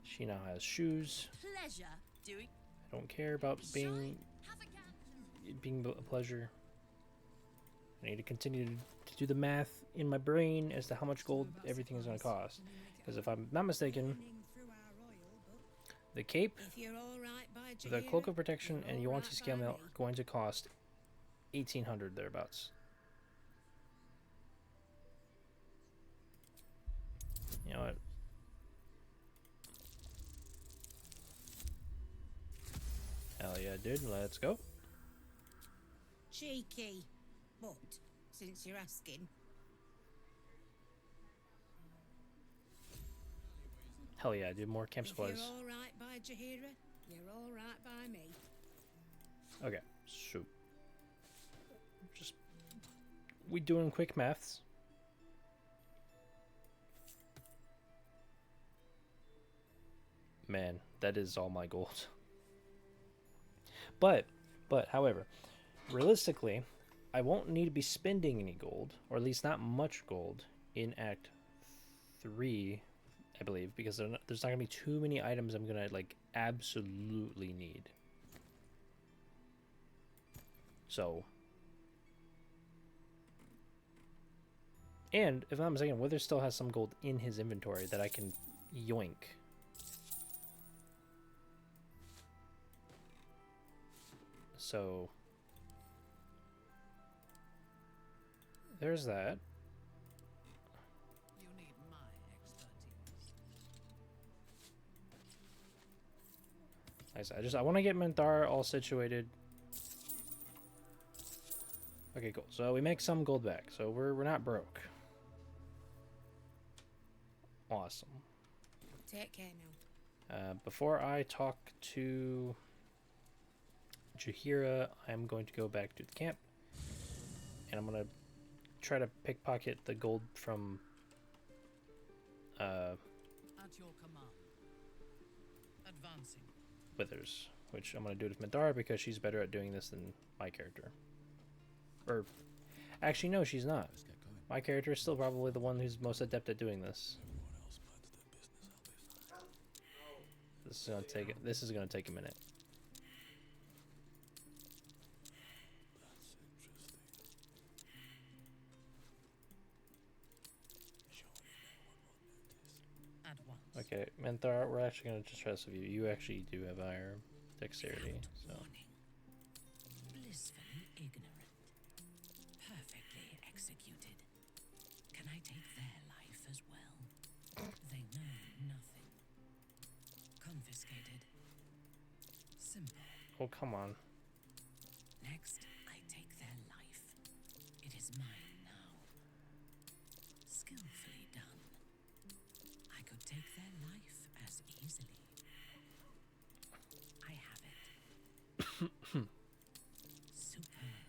She now has shoes. Pleasure doing. I don't care about being a pleasure. I need to continue to do the math in my brain as to how much gold everything is going to cost. Because if I'm not mistaken, the cape, the cloak of protection, and Yuan-Ti scale mail are going to cost 1,800 thereabouts. You know what? Hell yeah, dude. Let's go. Cheeky. But, since you're asking. Hell yeah, dude. More camp supplies. If you're alright by Jaheira, you're alright by me. Okay, so we doing quick maths. Man, that is all my gold. But, however, realistically, I won't need to be spending any gold, or at least not much gold, in Act 3, I believe, because there's not going to be too many items I'm going to, like, absolutely need. So, and if I'm not mistaken, Wither still has some gold in his inventory that I can yoink. So, there's that. You need my expertise. Nice. I want to get Minthara all situated. Okay, cool. So we make some gold back. So we're not broke. Awesome. Take care now. Before I talk to Jaheira, I'm going to go back to the camp, and I'm gonna try to pickpocket the gold from At your command. Advancing. Withers, which I'm gonna do with Minthara because she's better at doing this than my character. Or, actually, no, she's not. My character is still probably the one who's most adept at doing this. This is gonna take a minute. At once. Okay, Minthara, we're actually gonna just trust you. You actually do have higher dexterity, so. Blissfully ignorant. Perfectly executed. Can I take their life as well? They know nothing. Confiscated. Simple. Oh, come on. Next, I take their life. It is mine now. Skillfully done. I could take their life as easily. I have it. Superb.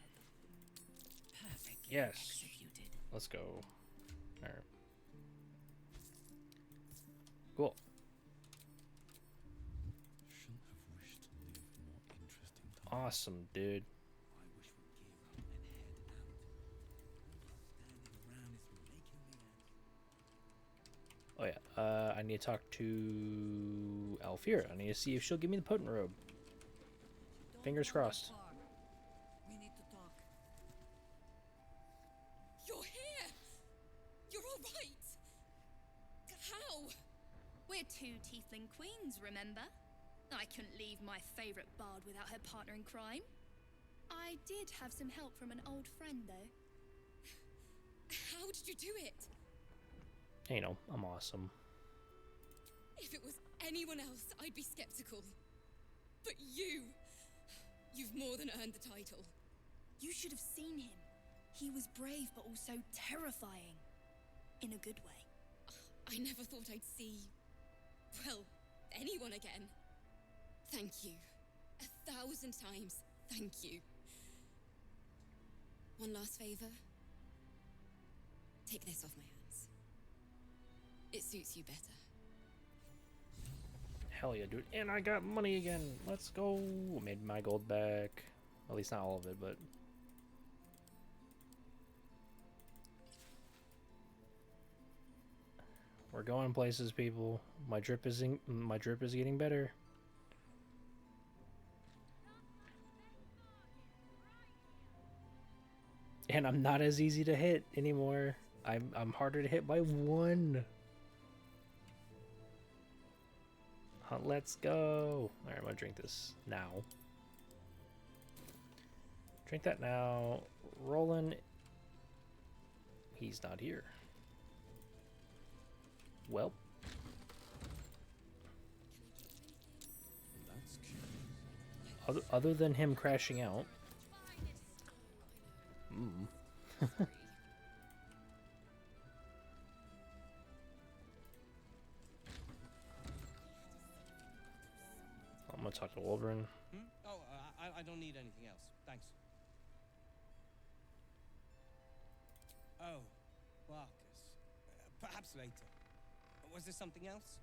Perfectly Yes. executed. Let's go. Alright. Cool. Shouldn't have wished to live more interesting times. Awesome, dude. I wish we'd gear up and head out. Standing around is making me anxious. Oh yeah, I need to talk to Alfira. I need to see if she'll give me the potent robe. Fingers crossed. We need to talk. You're here! You're all right! How? We're two tiefling queens, remember? I couldn't leave my favourite bard without her partner in crime. I did have some help from an old friend, though. How did you do it? You know, I'm awesome. If it was anyone else, I'd be skeptical. But you've more than earned the title. You should have seen him. He was brave, but also terrifying. In a good way. I never thought I'd see, well, anyone again. Thank you. 1,000 times, thank you. One last favor. Take this off my hands. It suits you better. Hell yeah, dude. And I got money again. Let's go. Made my gold back. At least not all of it, but... We're going places, people. My drip is getting better. And I'm not as easy to hit anymore. I'm harder to hit by one. Let's go. Alright, I'm gonna drink this now. Drink that now. Roland. He's not here. Well. That's curious. Other than him crashing out. I'm gonna talk to Wolverine. Oh, I don't need anything else. Thanks. Oh, Marcus. Perhaps later. Was there something else?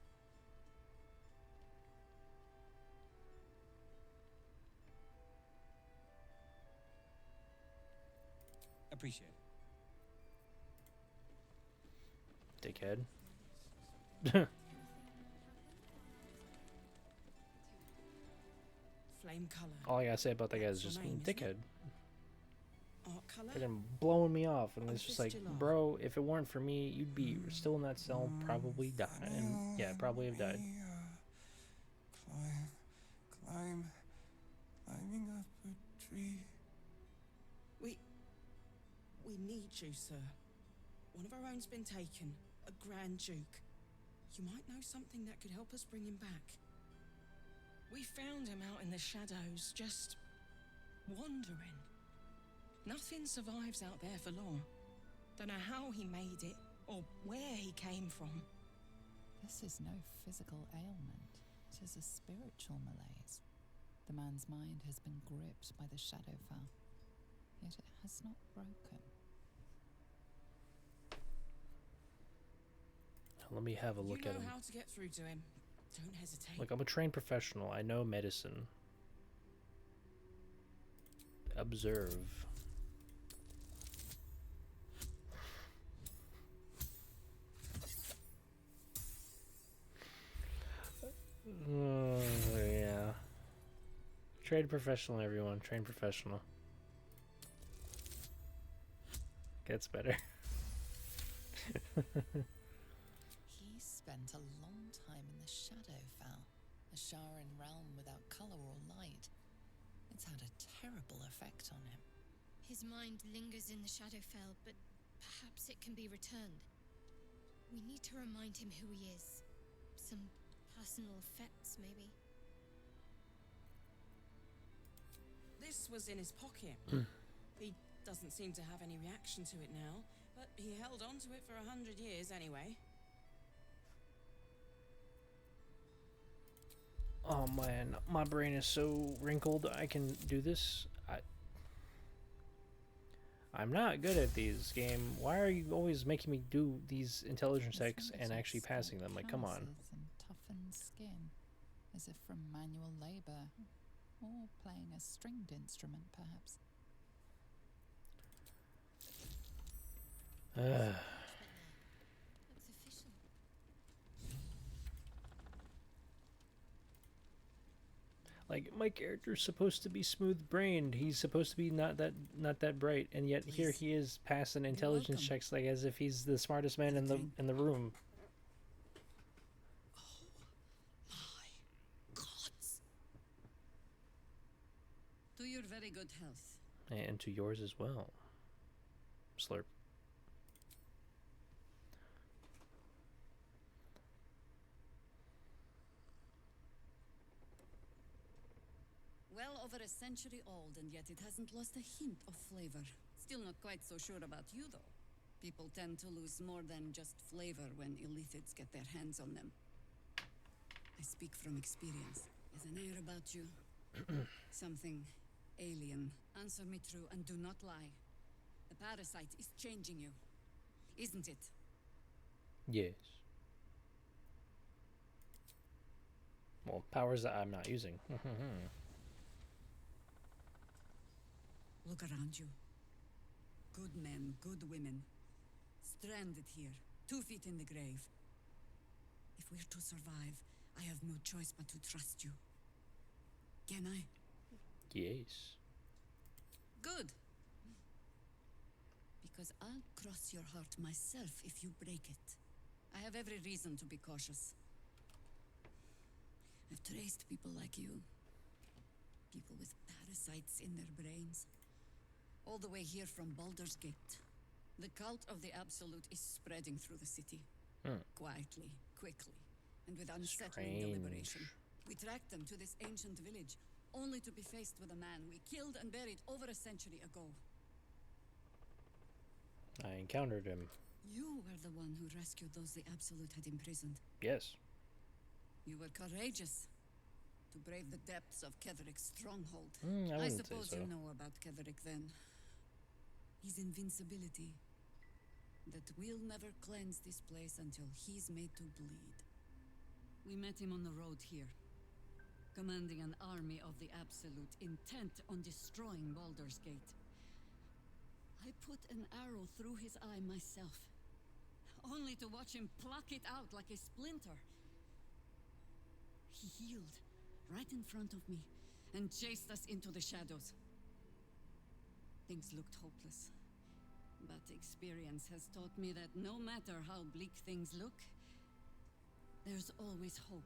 Appreciate it. Dickhead. Flame color. All I gotta say about that guy is That's just your name, isn't dickhead. it? Art color. Freaking blowing me off, and it's just like, Unfistula. bro, if it weren't for me, you'd be still in that cell, probably dying. And yeah, probably have died. Climbing up a tree. We need you, sir. One of our own's been taken, a Grand Duke. You might know something that could help us bring him back. We found him out in the shadows, just wandering. Nothing survives out there for long. Don't know how he made it, or where he came from. This is no physical ailment. It is a spiritual malaise. The man's mind has been gripped by the Shadowfell, yet it has not broken. Let me have a look You at know him. how to get through to him. Don't hesitate. Look, I'm a trained professional. I know medicine. Observe. Yeah. Trained professional, everyone. Trained professional. Gets better. He spent a long time in the Shadowfell, a Sharan realm without color or light. It's had a terrible effect on him. His mind lingers in the Shadowfell, but perhaps it can be returned. We need to remind him who he is. Some personal effects, maybe. This was in his pocket. He doesn't seem to have any reaction to it now, but he held on to it for 100 years anyway. Oh man, my brain is so wrinkled. I can do this. I'm not good at these, game. Why are you always making me do these intelligence checks and actually passing them? Like, come on. And toughened skin, as if from manual labor, or playing a stringed instrument, perhaps. Looks efficient. Like, my character's supposed to be smooth-brained. He's supposed to be not that bright, and yet here he is passing intelligence checks like as if he's the smartest man in the room. To your very good health. And to yours as well. Slurp. Well over a century old, and yet it hasn't lost a hint of flavor. Still not quite so sure about you, though. People tend to lose more than just flavor when illithids get their hands on them. I speak from experience. There's an air about you. Something alien. Answer me true and do not lie. The parasite is changing you, isn't it? Yes. Well, powers that I'm not using. Look around you. Good men, good women. Stranded here, 2 feet in the grave. If we're to survive, I have no choice but to trust you. Can I? Yes. Good. Because I'll cross your heart myself if you break it. I have every reason to be cautious. I've traced people like you. People with parasites in their brains. All the way here from Baldur's Gate. The cult of the Absolute is spreading through the city. Quietly, quickly, and with unsettling deliberation. We tracked them to this ancient village, only to be faced with a man we killed and buried over a century ago. I encountered him. You were the one who rescued those the Absolute had imprisoned. Yes. You were courageous to brave the depths of Ketherick's stronghold. I suppose say so. you know about Ketherick then. His invincibility. That we'll never cleanse this place until he's made to bleed. We met him on the road here, commanding an army of the Absolute, intent on destroying Baldur's Gate. I put an arrow through his eye myself, only to watch him pluck it out like a splinter. He healed right in front of me and chased us into the shadows. Things looked hopeless, but experience has taught me that no matter how bleak things look, there's always hope.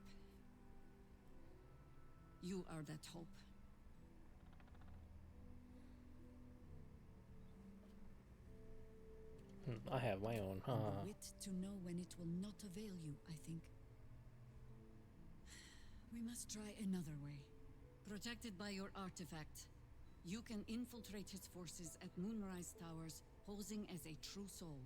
You are that hope. I have my own, huh? And the wit to know when it will not avail you, I think. We must try another way. Protected by your artifact, you can infiltrate his forces at Moonrise Towers, posing as a true soul.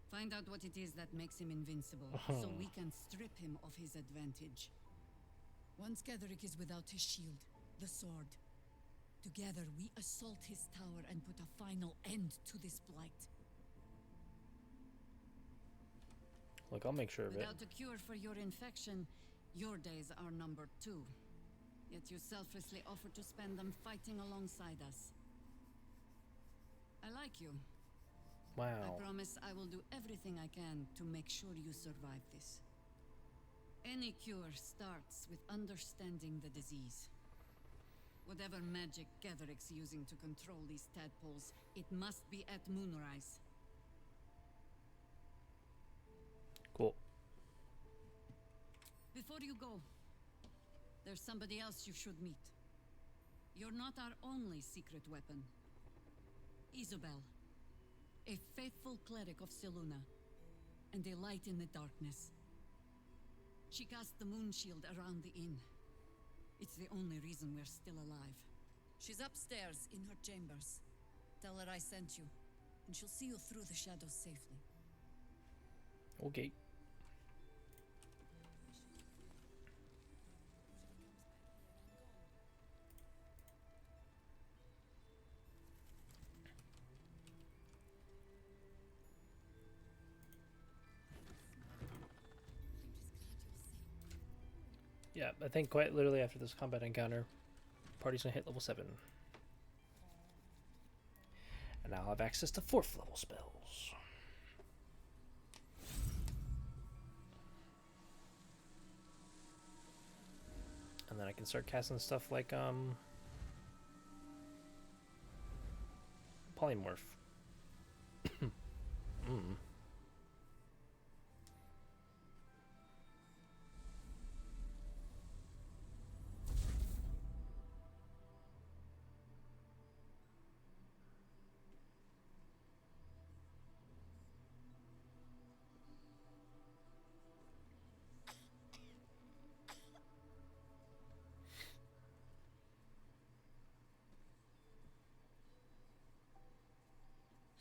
Find out what it is that makes him invincible, so we can strip him of his advantage. Once Ketheric is without his shield, the sword, together we assault his tower and put a final end to this blight. Look, I'll make sure of it. Without a cure for your infection, your days are numbered too. Yet you selflessly offer to spend them fighting alongside us. I like you. Wow. I promise I will do everything I can to make sure you survive this. Any cure starts with understanding the disease. Whatever magic Ketheric's using to control these tadpoles, it must be at Moonrise. Cool. Before you go, there's somebody else you should meet. You're not our only secret weapon. Isabel, a faithful cleric of Selûne, and a light in the darkness. She cast the moon shield around the inn. It's the only reason we're still alive. She's upstairs in her chambers. Tell her I sent you, and she'll see you through the shadows safely. Okay. Yeah, I think quite literally after this combat encounter, party's gonna hit level 7. And now I'll have access to 4th level spells. And then I can start casting stuff like polymorph.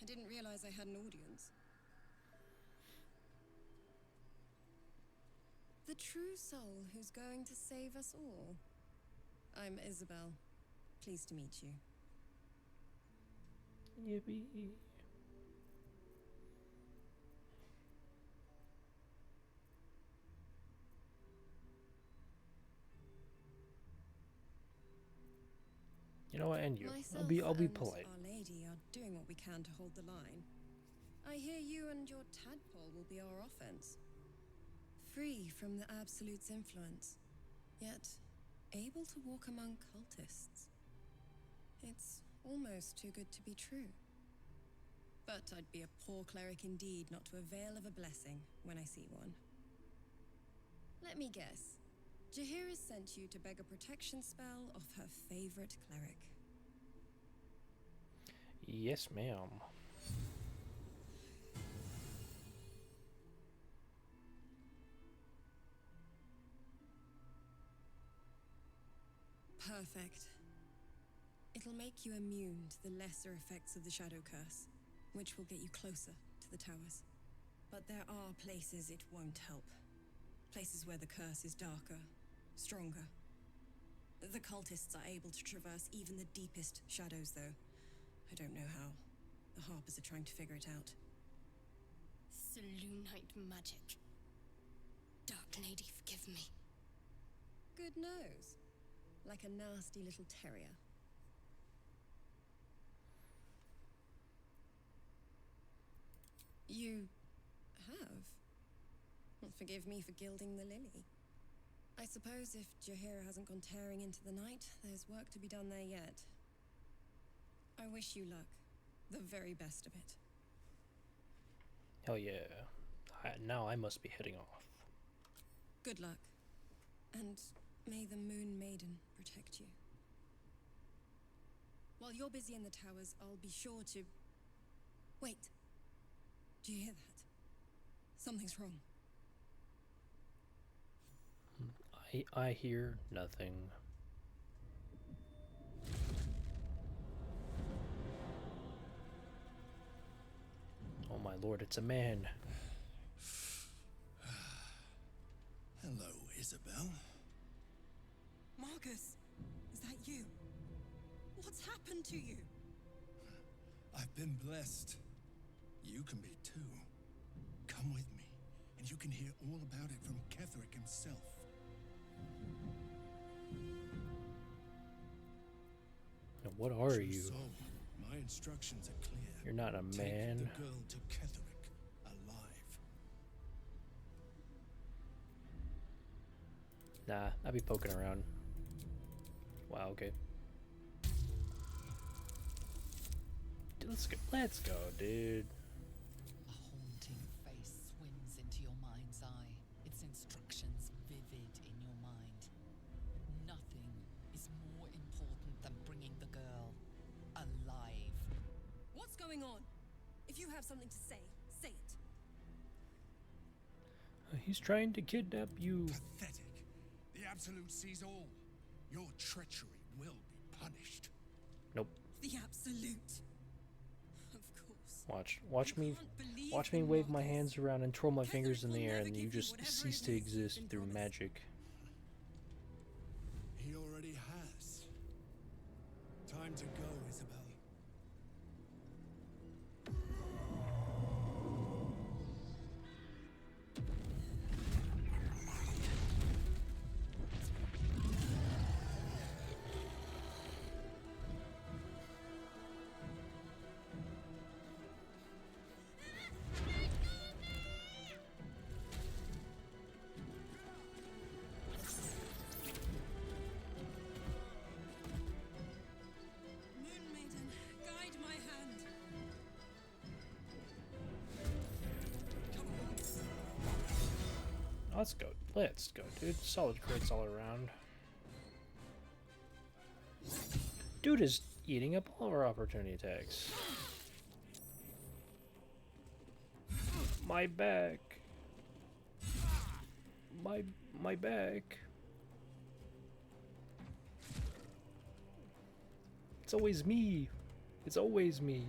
I didn't realize I had an audience. The true soul who's going to save us all. I'm Isabel. Pleased to meet you. Yippee. You know what, and you. Myself I'll be and polite. Our Lady are doing what we can to hold the line. I hear you and your tadpole will be our offense. Free from the Absolute's influence, yet able to walk among cultists. It's almost too good to be true. But I'd be a poor cleric indeed not to avail of a blessing when I see one. Let me guess. Jaheira sent you to beg a protection spell of her favorite cleric. Yes, ma'am. Perfect. It'll make you immune to the lesser effects of the Shadow Curse, which will get you closer to the towers. But there are places it won't help. Places where the curse is darker, stronger. The cultists are able to traverse even the deepest shadows, though. I don't know how. The Harpers are trying to figure it out. Selûnite magic. Dark Lady, forgive me. Good nose. Like a nasty little terrier. You have? Well, forgive me for gilding the lily. I suppose if Jaheira hasn't gone tearing into the night, there's work to be done there yet. I wish you luck. The very best of it. Hell yeah. Now I must be heading off. Good luck. And may the Moon Maiden protect you. While you're busy in the towers, I'll be sure to... Wait. Do you hear that? Something's wrong. I hear nothing. Oh my lord, it's a man. Hello, Isabel. Marcus, is that you? What's happened to you? I've been blessed. You can be too. Come with me, and you can hear all about it from Ketherick himself. Now, what are True you? soul, my instructions are clear. You're not a man. Take the girl to Ketherick, alive. Nah, I'll be poking around. Wow, okay. Dude, let's go, dude. A haunting face swims into your mind's eye, its instructions vivid in your mind. Nothing is more important than bringing the girl alive. What's going on? If you have something to say, say it. He's trying to kidnap you. Pathetic. The Absolute sees all. Your treachery will be punished. Nope. The Absolute. Of course. Watch me wave my hands around and twirl my fingers in the air, and you just cease to exist through magic. He already has. Time to go, Isabel. Moon Maiden, guide my hand. Let's go. Let's go, dude. Solid crits all around. Dude is eating up all of our opportunity attacks. My back. My back. It's always me. It's always me.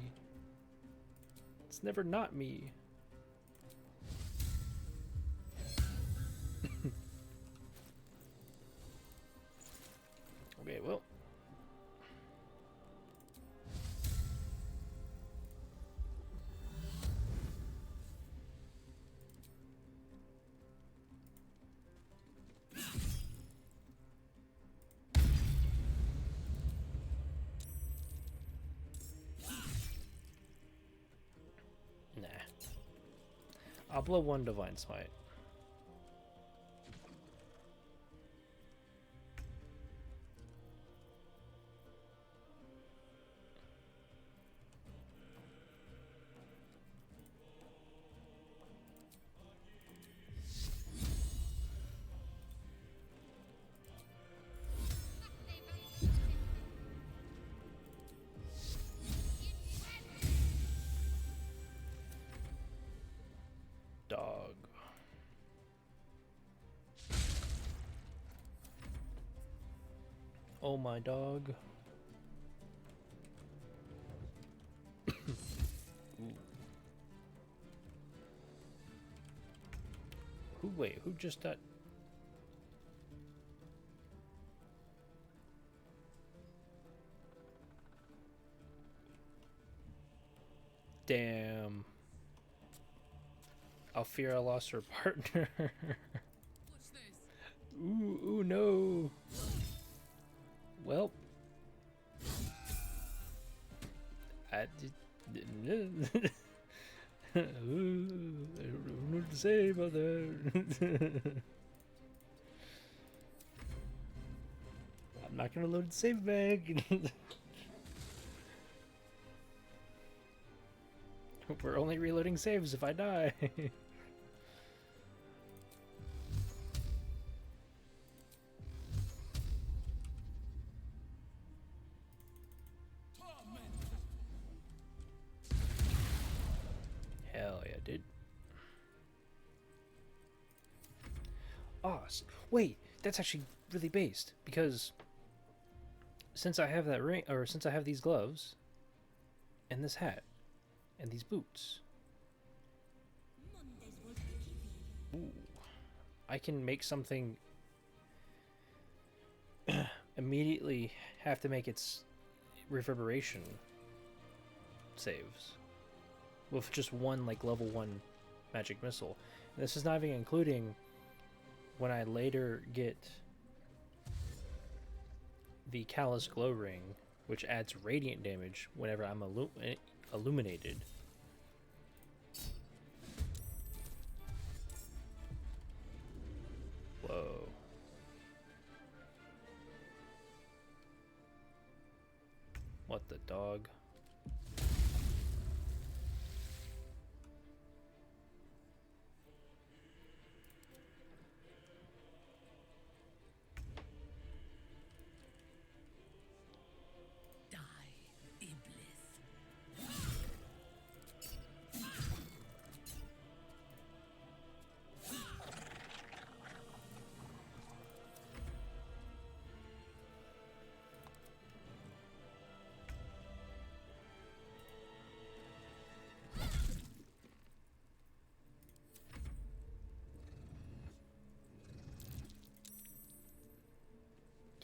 It's never not me. Okay, well. Nah. I'll blow one Divine Smite. Dog. Oh my dog. Who just that? Damn. Alfira lost her partner. Ooh, no. Well. Ooh, I don't know what to say about that. I'm not gonna load the save bag. We're only reloading saves if I die. Hell yeah, dude. Oh, wait, that's actually really based because since I have that ring, or since I have these gloves and this hat and these boots, ooh, I can make something immediately have to make its reverberation saves with just one like level 1 magic missile. And this is not even including when I later get the Callous Glow Ring, which adds radiant damage whenever I'm illuminated. Whoa. What the dog?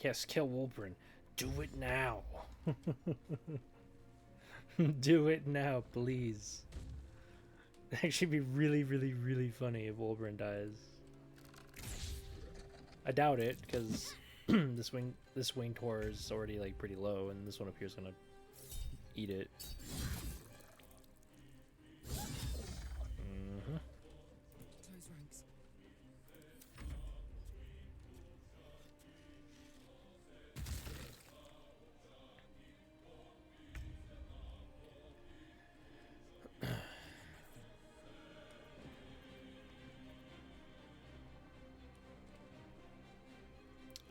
Yes, kill Wolverine. Do it now. Do it now, please. It'd actually be really, really, really funny if Wolverine dies. I doubt it, because this wing tor is already like pretty low, and this one up here is gonna eat it.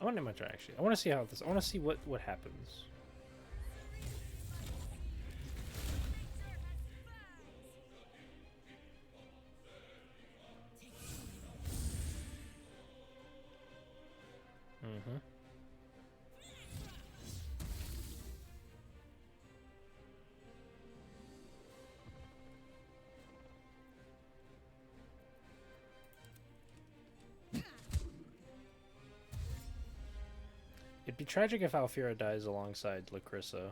I want to try actually. I want to see how this. I want to see what happens. Mm-hmm. It'd be tragic if Alfira dies alongside Lacrissa.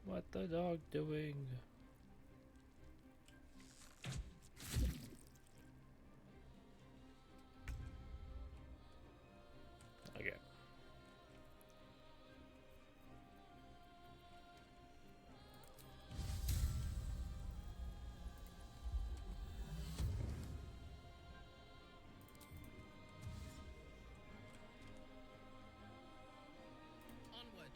What the dog doing? Okay. Onward.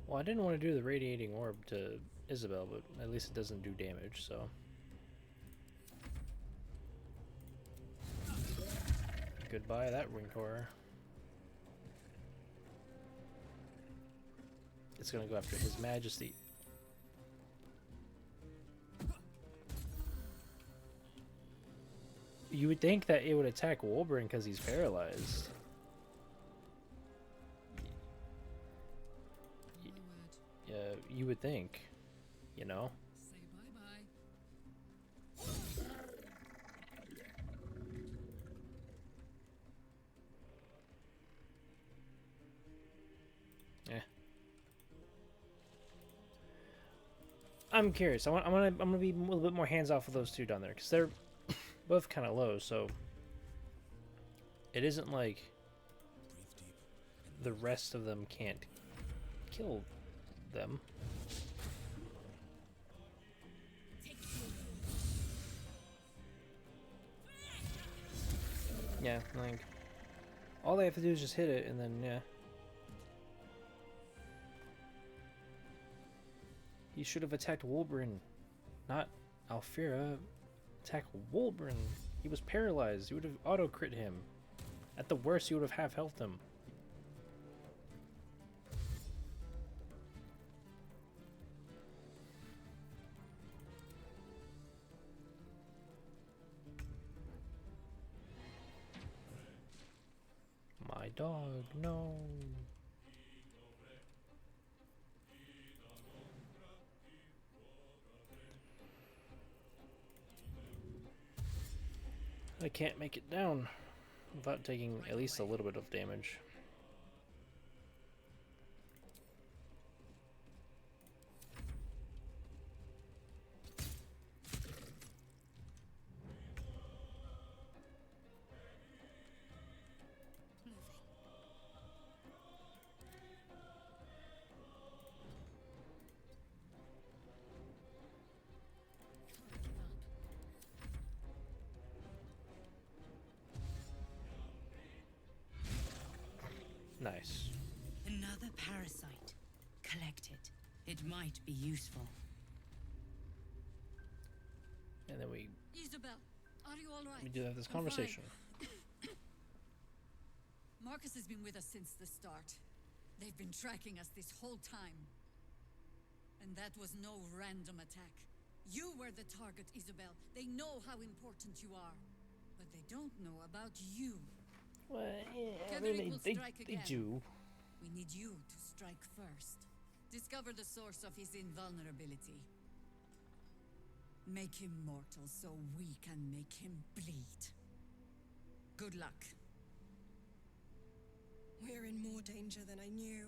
Well, I didn't want to do the radiating orb to Isabel, but at least it doesn't do damage, so. Goodbye, that wing tor. It's gonna go after His Majesty. You would think that it would attack Wolverine because he's paralyzed. Yeah, you would think, you know? Say bye-bye. I'm curious. I'm gonna be a little bit more hands off with those two down there because they're both kind of low. So it isn't like the rest of them can't kill them. Yeah, like all they have to do is just hit it, and then yeah. He should have attacked Wolbrin, not Alfira. Attack Wolbrin. He was paralyzed. He would have auto crit him. At the worst, he would have half healthed him. My dog, no. I can't make it down without taking at least a little bit of damage. Nice. Another parasite. Collect it. It might be useful. And then we Isabel, are you all right? do have this I'm fine. conversation. Marcus has been with us since the start. They've been tracking us this whole time. And that was no random attack. You were the target, Isabel. They know how important you are. But they don't know about you. Well, yeah, I Keverick mean, will they strike again. do. We need you to strike first. Discover the source of his invulnerability. Make him mortal so we can make him bleed. Good luck. We're in more danger than I knew.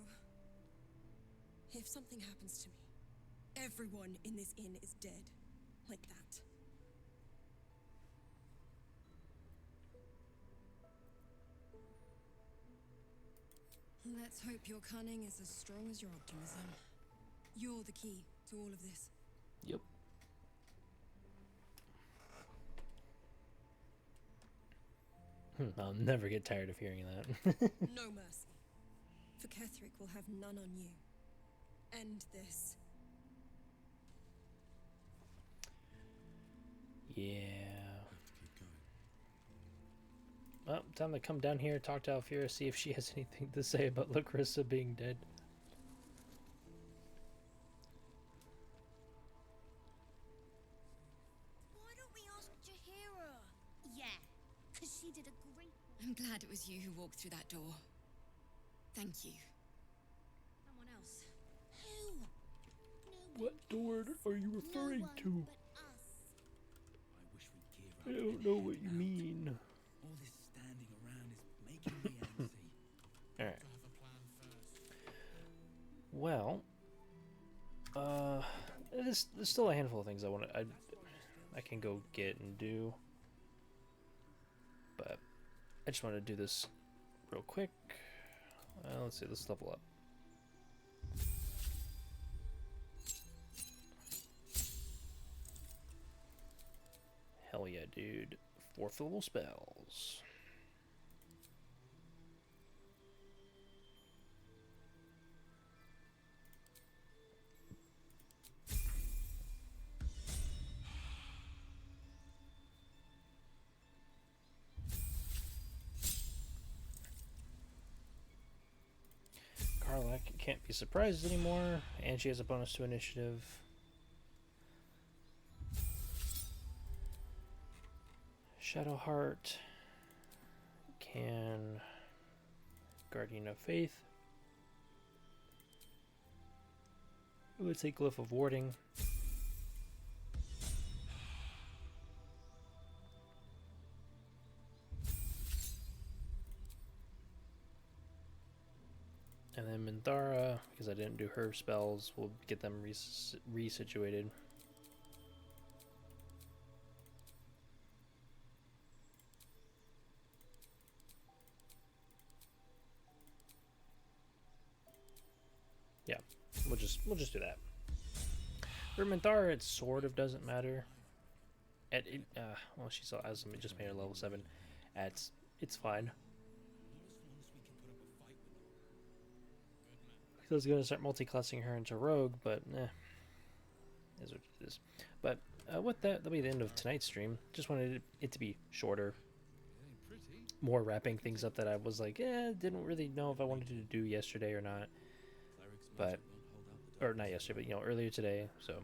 If something happens to me, everyone in this inn is dead. Like that. Let's hope your cunning is as strong as your optimism. You're the key to all of this. Yep. I'll never get tired of hearing that. No mercy. For Ketherick will have none on you. End this. Yeah. Well, time to come down here, talk to Alfira, see if she has anything to say about Lacrissa being dead. Why don't we ask Jahira? Yeah, because she did a great... I'm glad it was you who walked through that door. Thank you. Someone else. Who? What door are you referring to? I wish we'd give up. I don't know what you mean. All this standing around is making me antsy. Alright. To have a plan first. Well, there's still a handful of things I can go get and do, but I just want to do this real quick. Let's see, let's level up. Hell yeah, dude. 4th level spells. Karlak can't be surprised anymore, and she has a bonus to initiative. Shadowheart can Guardian of Faith. It would say Glyph of Warding. And then Minthara, because I didn't do her spells, will get them resituated. we'll just do that. For Minthara, it sort of doesn't matter. Well, she still has just made her level 7. It's fine. I was gonna start multi-classing her into rogue, but is what it is. But with that, that'll be the end of tonight's stream. Just wanted it to be shorter, more wrapping things up that I was like, didn't really know if I wanted to do yesterday or not. But or not yesterday, but earlier today. So,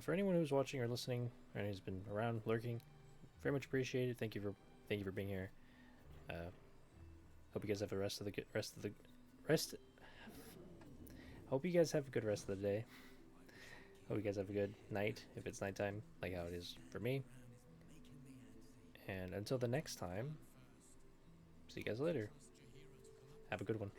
for anyone who's watching or listening and who's been around lurking, very much appreciated. Thank you for being here. Hope you guys have the rest. Hope you guys have a good rest of the day. Hope you guys have a good night if it's nighttime, like how it is for me. And until the next time, see you guys later. Have a good one.